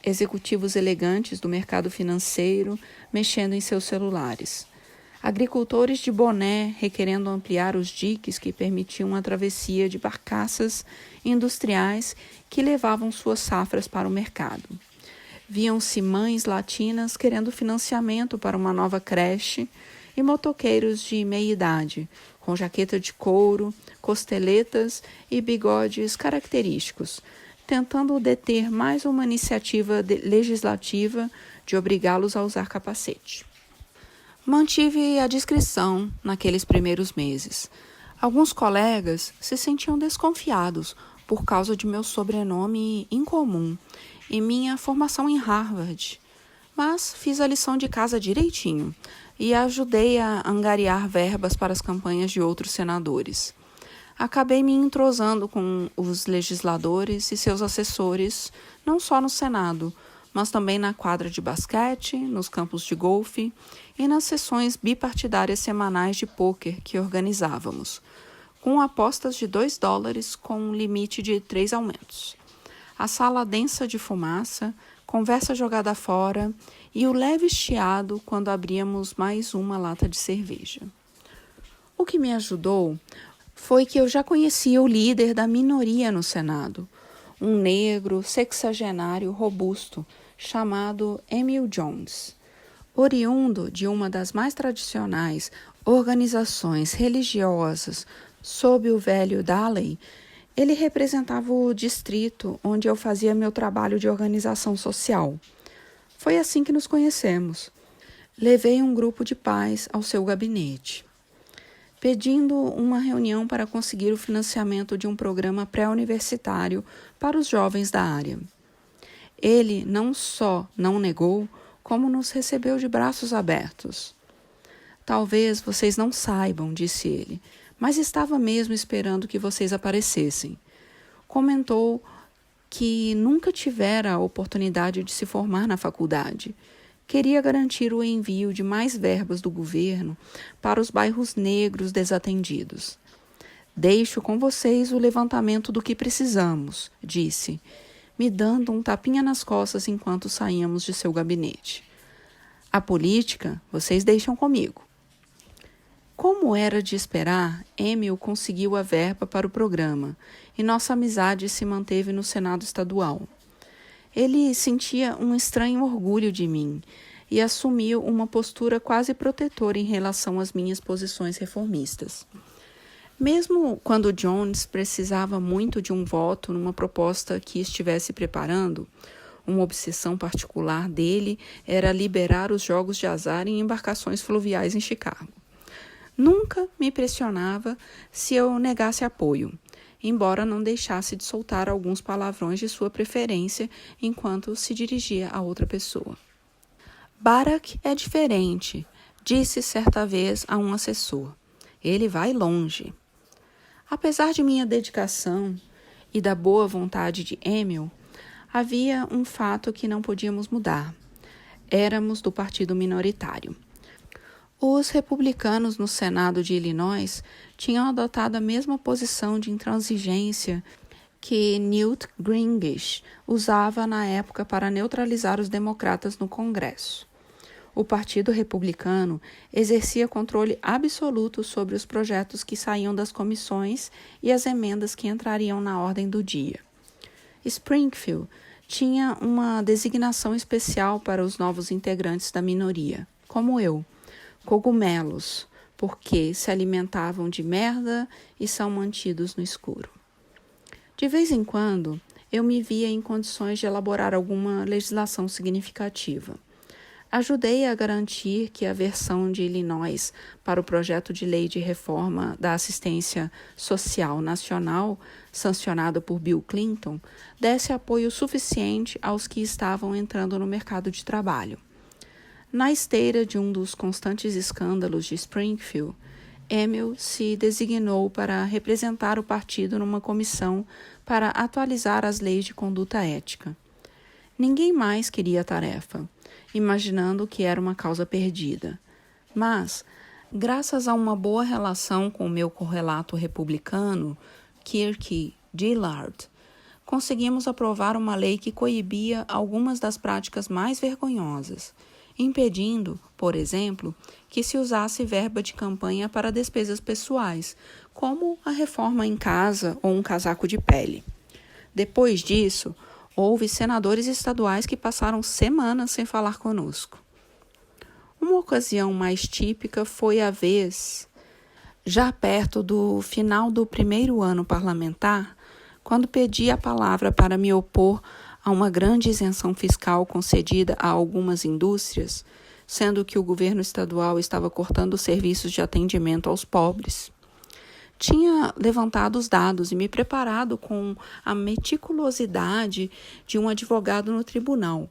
Executivos elegantes do mercado financeiro mexendo em seus celulares. Agricultores de boné requerendo ampliar os diques que permitiam a travessia de barcaças industriais que levavam suas safras para o mercado. Viam-se mães latinas querendo financiamento para uma nova creche e motoqueiros de meia-idade, com jaqueta de couro, costeletas e bigodes característicos, tentando deter mais uma iniciativa legislativa de obrigá-los a usar capacete. Mantive a discrição naqueles primeiros meses. Alguns colegas se sentiam desconfiados por causa de meu sobrenome incomum e minha formação em Harvard, mas fiz a lição de casa direitinho e ajudei a angariar verbas para as campanhas de outros senadores. Acabei me entrosando com os legisladores e seus assessores, não só no Senado, mas também na quadra de basquete, nos campos de golfe e nas sessões bipartidárias semanais de pôquer que organizávamos, com apostas de $2 com um limite de 3 aumentos. A sala densa de fumaça, conversa jogada fora e o leve chiado quando abríamos mais uma lata de cerveja. O que me ajudou foi que eu já conhecia o líder da minoria no Senado, um negro sexagenário robusto chamado Emil Jones. Oriundo de uma das mais tradicionais organizações religiosas sob o velho Daley, ele representava o distrito onde eu fazia meu trabalho de organização social. Foi assim que nos conhecemos. Levei um grupo de pais ao seu gabinete, pedindo uma reunião para conseguir o financiamento de um programa pré-universitário para os jovens da área. Ele não só não negou, como nos recebeu de braços abertos. Talvez vocês não saibam, disse ele, mas estava mesmo esperando que vocês aparecessem. Comentou que nunca tivera a oportunidade de se formar na faculdade. Queria garantir o envio de mais verbas do governo para os bairros negros desatendidos. Deixo com vocês o levantamento do que precisamos, disse, me dando um tapinha nas costas enquanto saíamos de seu gabinete. A política vocês deixam comigo. Como era de esperar, Emil conseguiu a verba para o programa e nossa amizade se manteve no Senado Estadual. Ele sentia um estranho orgulho de mim e assumiu uma postura quase protetora em relação às minhas posições reformistas. Mesmo quando Jones precisava muito de um voto numa proposta que estivesse preparando, Uma obsessão particular dele era liberar os jogos de azar em embarcações fluviais em Chicago. Nunca me pressionava se eu negasse apoio, embora não deixasse de soltar alguns palavrões de sua preferência enquanto se dirigia a outra pessoa. Barack é diferente, disse certa vez a um assessor. Ele vai longe. Apesar de minha dedicação e da boa vontade de Emil, havia um fato que não podíamos mudar. Éramos do partido minoritário. Os republicanos no Senado de Illinois tinham adotado a mesma posição de intransigência que Newt Gingrich usava na época para neutralizar os democratas no Congresso. O Partido Republicano exercia controle absoluto sobre os projetos que saíam das comissões e as emendas que entrariam na ordem do dia. Springfield tinha uma designação especial para os novos integrantes da minoria, como eu, cogumelos, porque se alimentavam de merda e são mantidos no escuro. De vez em quando, eu me via em condições de elaborar alguma legislação significativa. Ajudei a garantir que a versão de Illinois para o projeto de lei de reforma da assistência social nacional, sancionado por Bill Clinton, desse apoio suficiente aos que estavam entrando no mercado de trabalho. Na esteira de um dos constantes escândalos de Springfield, Emil se designou para representar o partido numa comissão para atualizar as leis de conduta ética. Ninguém mais queria a tarefa, imaginando que era uma causa perdida. Mas, graças a uma boa relação com o meu correlato republicano, Kirk Gillard, conseguimos aprovar uma lei que coibia algumas das práticas mais vergonhosas, impedindo, por exemplo, que se usasse verba de campanha para despesas pessoais, como a reforma em casa ou um casaco de pele. Depois disso, houve senadores estaduais que passaram semanas sem falar conosco. Uma ocasião mais típica foi a vez, já perto do final do primeiro ano parlamentar, quando pedi a palavra para me opor a uma grande isenção fiscal concedida a algumas indústrias, sendo que o governo estadual estava cortando os serviços de atendimento aos pobres. Tinha levantado os dados e me preparado com a meticulosidade de um advogado no tribunal.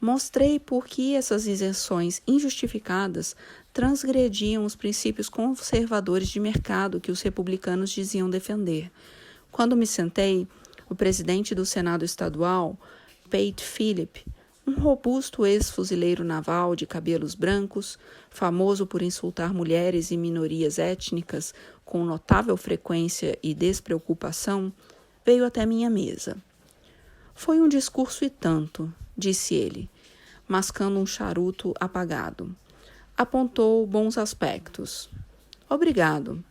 Mostrei por que essas isenções injustificadas transgrediam os princípios conservadores de mercado que os republicanos diziam defender. Quando me sentei, o presidente do Senado Estadual, Pate Phillip, um robusto ex-fuzileiro naval de cabelos brancos, famoso por insultar mulheres e minorias étnicas com notável frequência e despreocupação, veio até minha mesa. Foi um discurso e tanto, disse ele, mascando um charuto apagado. Apontou bons aspectos. Obrigado.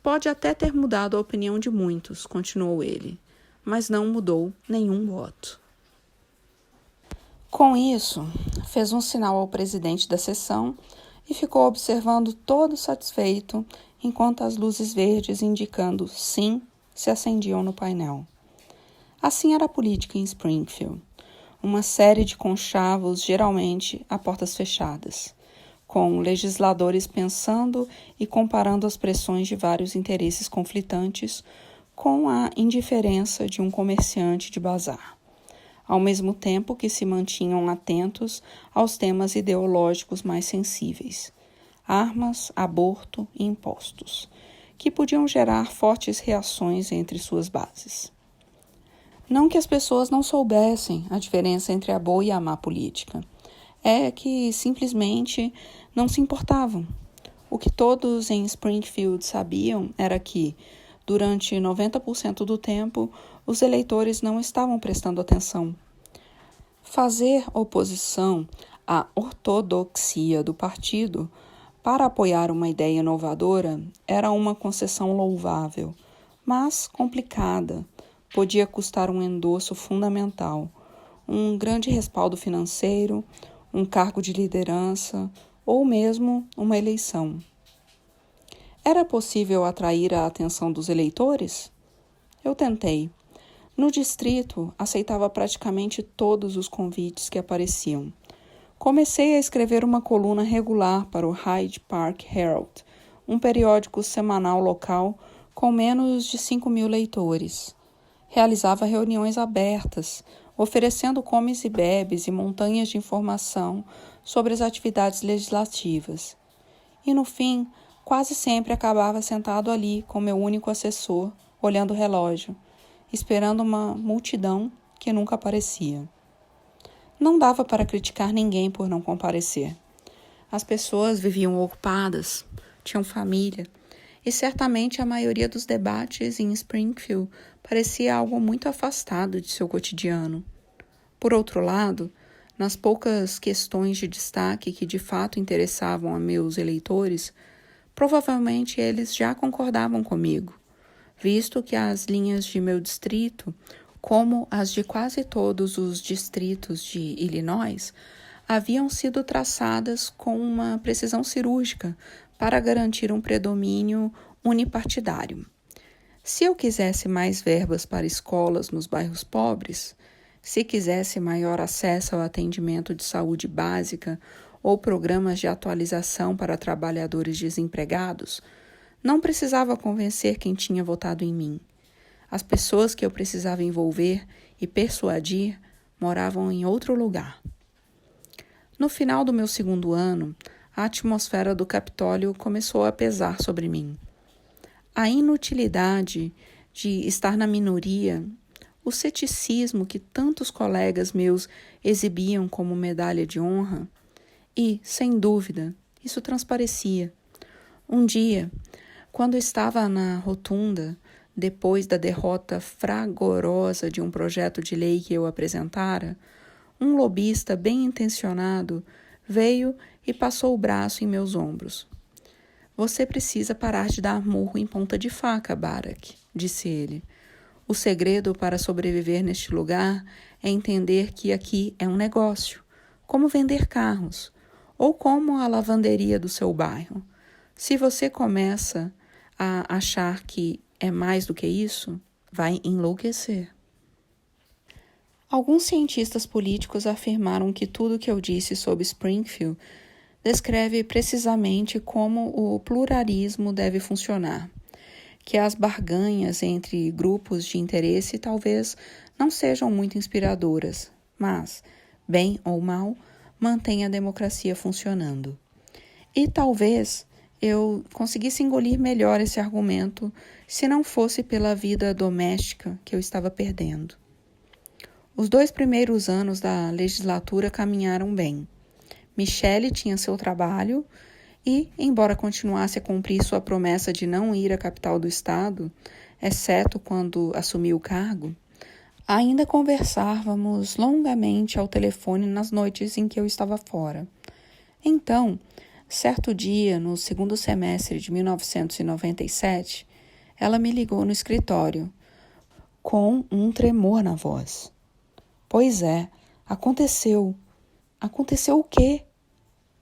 Pode até ter mudado a opinião de muitos, continuou ele, mas não mudou nenhum voto. Com isso, fez um sinal ao presidente da sessão e ficou observando todo satisfeito enquanto as luzes verdes indicando sim se acendiam no painel. Assim era a política em Springfield, uma série de conchavos geralmente a portas fechadas, com legisladores pensando e comparando as pressões de vários interesses conflitantes com a indiferença de um comerciante de bazar, ao mesmo tempo que se mantinham atentos aos temas ideológicos mais sensíveis, armas, aborto e impostos, que podiam gerar fortes reações entre suas bases. Não que as pessoas não soubessem a diferença entre a boa e a má política, é que simplesmente não se importavam. O que todos em Springfield sabiam era que, durante 90% do tempo, os eleitores não estavam prestando atenção. Fazer oposição à ortodoxia do partido para apoiar uma ideia inovadora era uma concessão louvável, mas complicada. Podia custar um endosso fundamental, um grande respaldo financeiro, um cargo de liderança ou mesmo uma eleição. Era possível atrair a atenção dos eleitores? Eu tentei. No distrito, aceitava praticamente todos os convites que apareciam. Comecei a escrever uma coluna regular para o Hyde Park Herald, um periódico semanal local com menos de 5.000 leitores. Realizava reuniões abertas, oferecendo comes e bebes e montanhas de informação sobre as atividades legislativas. E, no fim, quase sempre acabava sentado ali com meu único assessor, olhando o relógio, esperando uma multidão que nunca aparecia. Não dava para criticar ninguém por não comparecer. As pessoas viviam ocupadas, tinham família, e certamente a maioria dos debates em Springfield parecia algo muito afastado de seu cotidiano. Por outro lado, nas poucas questões de destaque que de fato interessavam a meus eleitores, provavelmente eles já concordavam comigo, visto que as linhas de meu distrito, como as de quase todos os distritos de Illinois, haviam sido traçadas com uma precisão cirúrgica para garantir um predomínio unipartidário. Se eu quisesse mais verbas para escolas nos bairros pobres, se quisesse maior acesso ao atendimento de saúde básica ou programas de atualização para trabalhadores desempregados, não precisava convencer quem tinha votado em mim. As pessoas que eu precisava envolver e persuadir moravam em outro lugar. No final do meu segundo ano, a atmosfera do Capitólio começou a pesar sobre mim. A inutilidade de estar na minoria, o ceticismo que tantos colegas meus exibiam como medalha de honra, e, sem dúvida, isso transparecia. Um dia, quando estava na rotunda, depois da derrota fragorosa de um projeto de lei que eu apresentara, um lobista bem intencionado veio e passou o braço em meus ombros. Você precisa parar de dar murro em ponta de faca, Barack, disse ele. O segredo para sobreviver neste lugar é entender que aqui é um negócio, como vender carros, ou como a lavanderia do seu bairro. Se você começa a achar que é mais do que isso, vai enlouquecer. Alguns cientistas políticos afirmaram que tudo que eu disse sobre Springfield descreve precisamente como o pluralismo deve funcionar, que as barganhas entre grupos de interesse talvez não sejam muito inspiradoras, mas, bem ou mal, mantém a democracia funcionando. E talvez eu conseguisse engolir melhor esse argumento se não fosse pela vida doméstica que eu estava perdendo. Os 2 primeiros anos da legislatura caminharam bem. Michele tinha seu trabalho e, embora continuasse a cumprir sua promessa de não ir à capital do estado, exceto quando assumiu o cargo, ainda conversávamos longamente ao telefone nas noites em que eu estava fora. Então, certo dia, no segundo semestre de 1997, ela me ligou no escritório, com um tremor na voz. Pois é, aconteceu. Aconteceu o quê?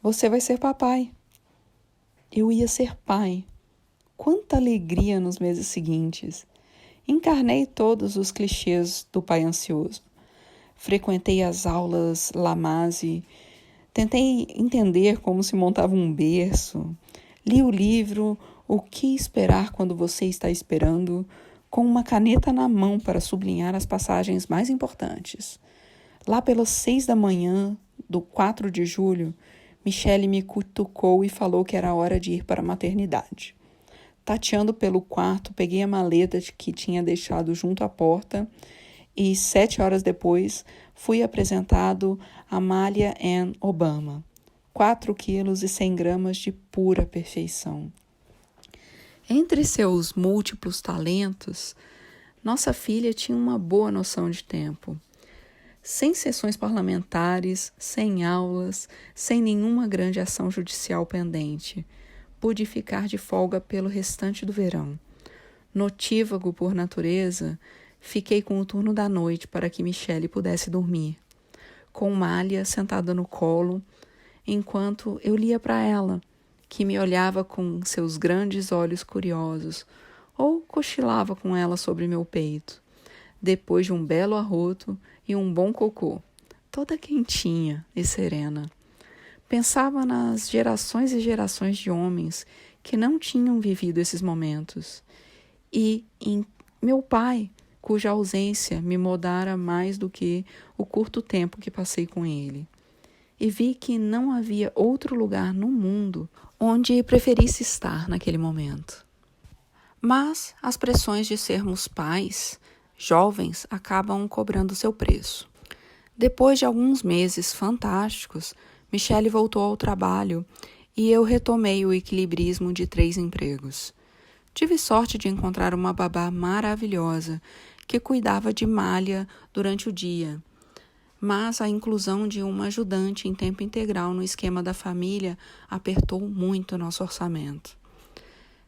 Você vai ser papai. Eu ia ser pai. Quanta alegria nos meses seguintes. Encarnei todos os clichês do pai ansioso. Frequentei as aulas Lamaze, tentei entender como se montava um berço, li o livro O que Esperar Quando Você Está Esperando, com uma caneta na mão para sublinhar as passagens mais importantes. Lá pelas 6 da manhã do 4 de julho, Michele me cutucou e falou que era hora de ir para a maternidade. Tateando pelo quarto, peguei a maleta que tinha deixado junto à porta e 7 horas depois fui apresentado a Malia Ann Obama. 4 quilos e 100 gramas de pura perfeição. Entre seus múltiplos talentos, nossa filha tinha uma boa noção de tempo. Sem sessões parlamentares, sem aulas, sem nenhuma grande ação judicial pendente, pude ficar de folga pelo restante do verão. Notívago por natureza, fiquei com o turno da noite para que Michele pudesse dormir, com Mália sentada no colo, enquanto eu lia para ela, que me olhava com seus grandes olhos curiosos, ou cochilava com ela sobre meu peito. depois de um belo arroto e um bom cocô, toda quentinha e serena. Pensava nas gerações e gerações de homens que não tinham vivido esses momentos e em meu pai, cuja ausência me moldara mais do que o curto tempo que passei com ele. E vi que não havia outro lugar no mundo onde preferisse estar naquele momento. Mas as pressões de sermos pais, jovens, acabam cobrando seu preço. Depois de alguns meses fantásticos, Michele voltou ao trabalho e eu retomei o equilibrismo de 3 empregos. Tive sorte de encontrar uma babá maravilhosa que cuidava de Malha durante o dia, mas a inclusão de uma ajudante em tempo integral no esquema da família apertou muito nosso orçamento.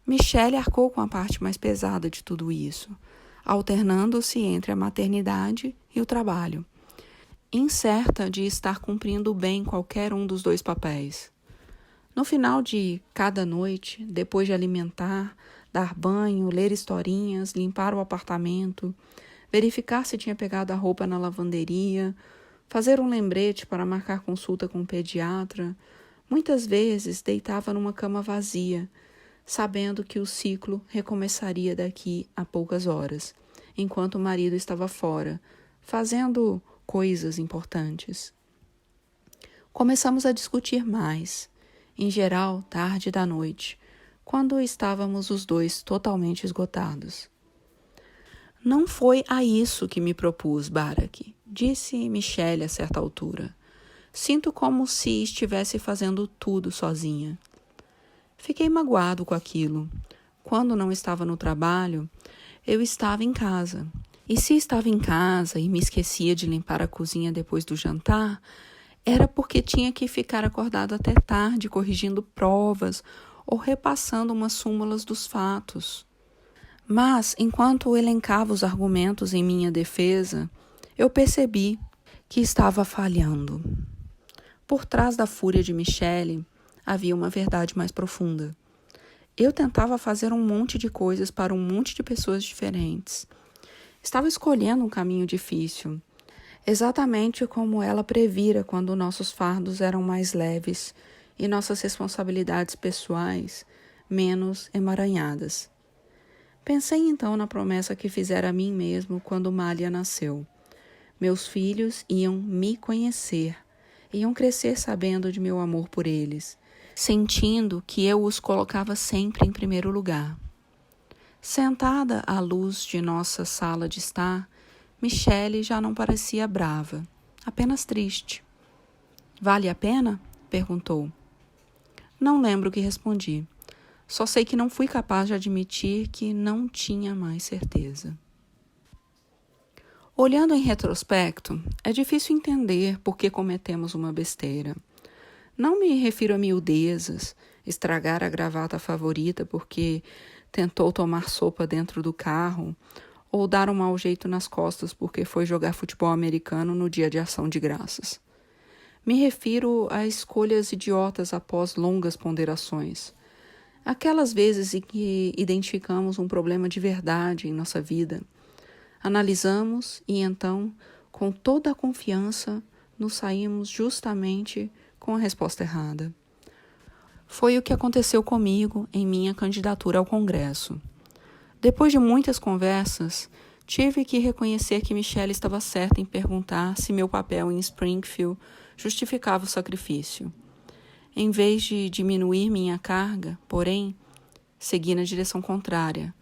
Michele arcou com a parte mais pesada de tudo isso, alternando-se entre a maternidade e o trabalho, incerta de estar cumprindo bem qualquer um dos 2 papéis. No final de cada noite, depois de alimentar, dar banho, ler historinhas, limpar o apartamento, verificar se tinha pegado a roupa na lavanderia, fazer um lembrete para marcar consulta com o pediatra, muitas vezes deitava numa cama vazia, sabendo que o ciclo recomeçaria daqui a poucas horas, enquanto o marido estava fora, fazendo coisas importantes. Começamos a discutir mais, em geral tarde da noite, quando estávamos os 2 totalmente esgotados. Não foi a isso que me propus, Barak, disse Michele a certa altura. Sinto como se estivesse fazendo tudo sozinha. Fiquei magoado com aquilo. Quando não estava no trabalho, eu estava em casa. E se estava em casa e me esquecia de limpar a cozinha depois do jantar, era porque tinha que ficar acordado até tarde corrigindo provas ou repassando umas súmulas dos fatos. Mas, enquanto elencava os argumentos em minha defesa, eu percebi que estava falhando. Por trás da fúria de Michele, havia uma verdade mais profunda. Eu tentava fazer um monte de coisas para um monte de pessoas diferentes. Estava escolhendo um caminho difícil, exatamente como ela previra quando nossos fardos eram mais leves e nossas responsabilidades pessoais menos emaranhadas. Pensei então na promessa que fizera a mim mesmo quando Malha nasceu. Meus filhos iam me conhecer, iam crescer sabendo de meu amor por eles, sentindo que eu os colocava sempre em primeiro lugar. Sentada à luz de nossa sala de estar, Michele já não parecia brava, apenas triste. "Vale a pena?" perguntou. Não lembro o que respondi. Só sei que não fui capaz de admitir que não tinha mais certeza. Olhando em retrospecto, é difícil entender por que cometemos uma besteira. Não me refiro a miudezas, estragar a gravata favorita porque tentou tomar sopa dentro do carro, ou dar um mau jeito nas costas porque foi jogar futebol americano no dia de ação de graças. Me refiro a escolhas idiotas após longas ponderações. Aquelas vezes em que identificamos um problema de verdade em nossa vida, analisamos e então, com toda a confiança, nos saímos justamente com a resposta errada. Foi o que aconteceu comigo em minha candidatura ao Congresso. Depois de muitas conversas, tive que reconhecer que Michele estava certa em perguntar se meu papel em Springfield justificava o sacrifício. Em vez de diminuir minha carga, porém, segui na direção contrária,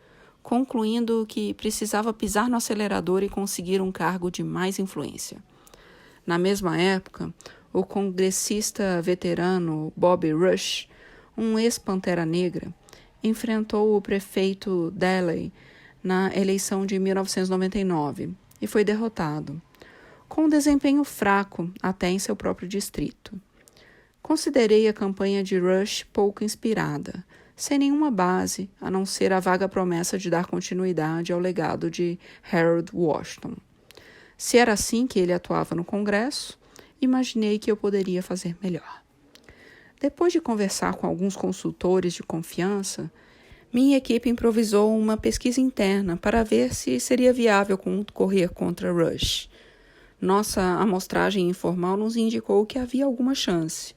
concluindo que precisava pisar no acelerador e conseguir um cargo de mais influência. Na mesma época, o congressista veterano Bobby Rush, um ex-Pantera Negra, enfrentou o prefeito Daley na eleição de 1999 e foi derrotado, com um desempenho fraco até em seu próprio distrito. Considerei a campanha de Rush pouco inspirada, sem nenhuma base, a não ser a vaga promessa de dar continuidade ao legado de Harold Washington. Se era assim que ele atuava no Congresso, imaginei que eu poderia fazer melhor. Depois de conversar com alguns consultores de confiança, Minha equipe improvisou uma pesquisa interna para ver se seria viável concorrer contra Rush. Nossa amostragem informal nos indicou que havia alguma chance.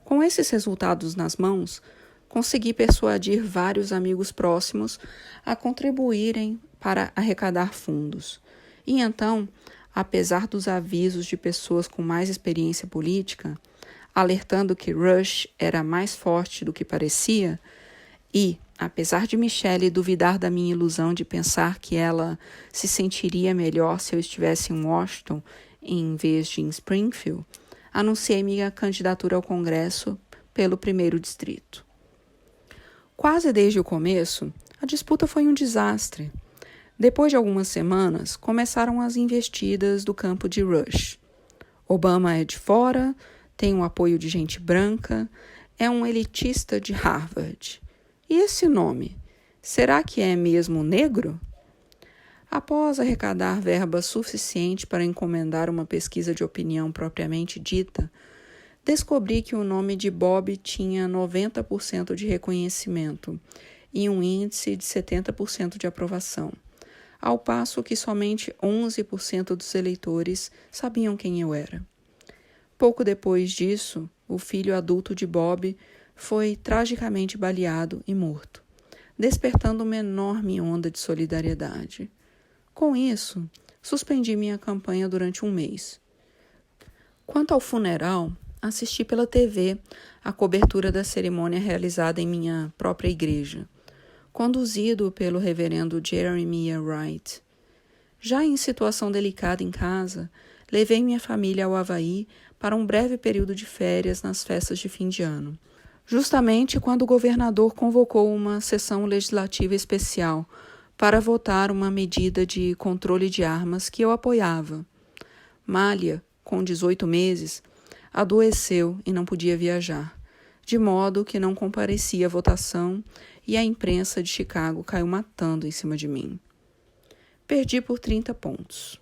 Com esses resultados nas mãos, consegui persuadir vários amigos próximos a contribuírem para arrecadar fundos. E então, apesar dos avisos de pessoas com mais experiência política, alertando que Rush era mais forte do que parecia, e, apesar de Michelle duvidar da minha ilusão de pensar que ela se sentiria melhor se eu estivesse em Washington em vez de em Springfield, anunciei minha candidatura ao Congresso pelo 1º Distrito. Quase desde o começo, a disputa foi um desastre. Depois de algumas semanas, começaram as investidas do campo de Rush. Obama é de fora, tem o apoio de gente branca, é um elitista de Harvard. E esse nome, será que é mesmo negro? Após arrecadar verba suficiente para encomendar uma pesquisa de opinião propriamente dita, descobri que o nome de Bob tinha 90% de reconhecimento e um índice de 70% de aprovação, ao passo que somente 11% dos eleitores sabiam quem eu era. Pouco depois disso, o filho adulto de Bob foi tragicamente baleado e morto, despertando uma enorme onda de solidariedade. Com isso, suspendi minha campanha durante um mês. Quanto ao funeral, assisti pela TV a cobertura da cerimônia realizada em minha própria igreja, conduzido pelo reverendo Jeremiah Wright. Já em situação delicada em casa, levei minha família ao Havaí para um breve período de férias nas festas de fim de ano, justamente quando o governador convocou uma sessão legislativa especial para votar uma medida de controle de armas que eu apoiava. Malha, com 18 meses, adoeceu e não podia viajar, de modo que não comparecia à votação e a imprensa de Chicago caiu matando em cima de mim. Perdi por 30 pontos.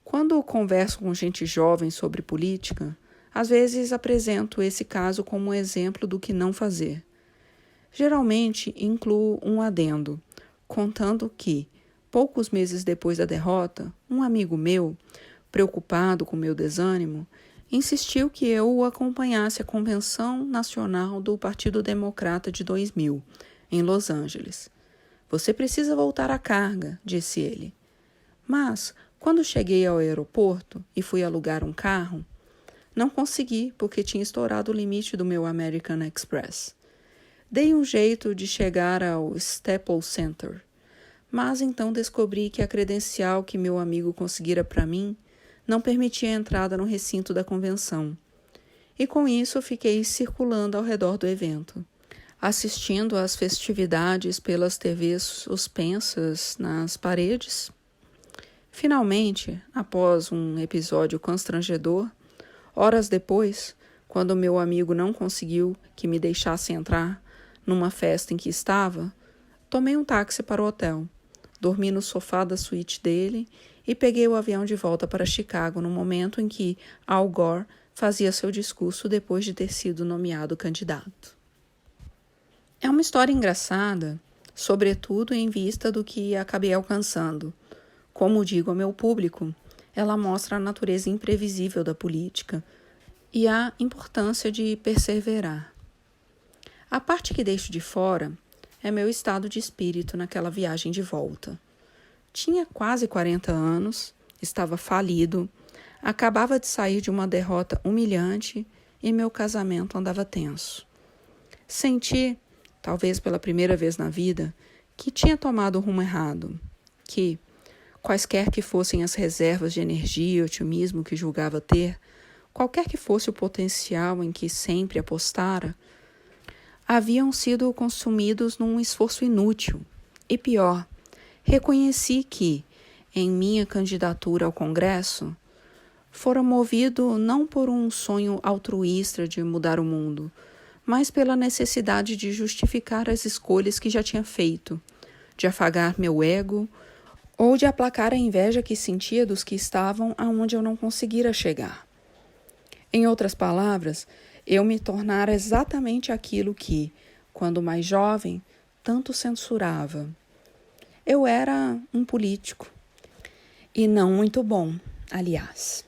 Quando converso com gente jovem sobre política, às vezes apresento esse caso como um exemplo do que não fazer. Geralmente incluo um adendo, contando que, poucos meses depois da derrota, um amigo meu, preocupado com meu desânimo, insistiu que eu o acompanhasse à Convenção Nacional do Partido Democrata de 2000, em Los Angeles. Você precisa voltar à carga, disse ele. Mas, quando cheguei ao aeroporto e fui alugar um carro, não consegui porque tinha estourado o limite do meu American Express. Dei um jeito de chegar ao Staples Center, mas então descobri que a credencial que meu amigo conseguira para mim não permitia a entrada no recinto da convenção. E com isso fiquei circulando ao redor do evento, assistindo às festividades pelas TVs suspensas nas paredes. Finalmente, após um episódio constrangedor, horas depois, quando meu amigo não conseguiu que me deixasse entrar numa festa em que estava, tomei um táxi para o hotel, dormi no sofá da suíte dele e peguei o avião de volta para Chicago no momento em que Al Gore fazia seu discurso depois de ter sido nomeado candidato. É uma história engraçada, sobretudo em vista do que acabei alcançando. Como digo ao meu público, ela mostra a natureza imprevisível da política e a importância de perseverar. A parte que deixo de fora é meu estado de espírito naquela viagem de volta. Tinha quase 40 anos, estava falido, acabava de sair de uma derrota humilhante e meu casamento andava tenso. Senti, talvez pela primeira vez na vida, que tinha tomado o rumo errado, que, quaisquer que fossem as reservas de energia e otimismo que julgava ter, qualquer que fosse o potencial em que sempre apostara, haviam sido consumidos num esforço inútil. E pior, reconheci que, em minha candidatura ao Congresso, fora movido não por um sonho altruísta de mudar o mundo, mas pela necessidade de justificar as escolhas que já tinha feito, de afagar meu ego ou de aplacar a inveja que sentia dos que estavam aonde eu não conseguira chegar. Em outras palavras, eu me tornara exatamente aquilo que, quando mais jovem, tanto censurava. Eu era um político, e não muito bom, aliás.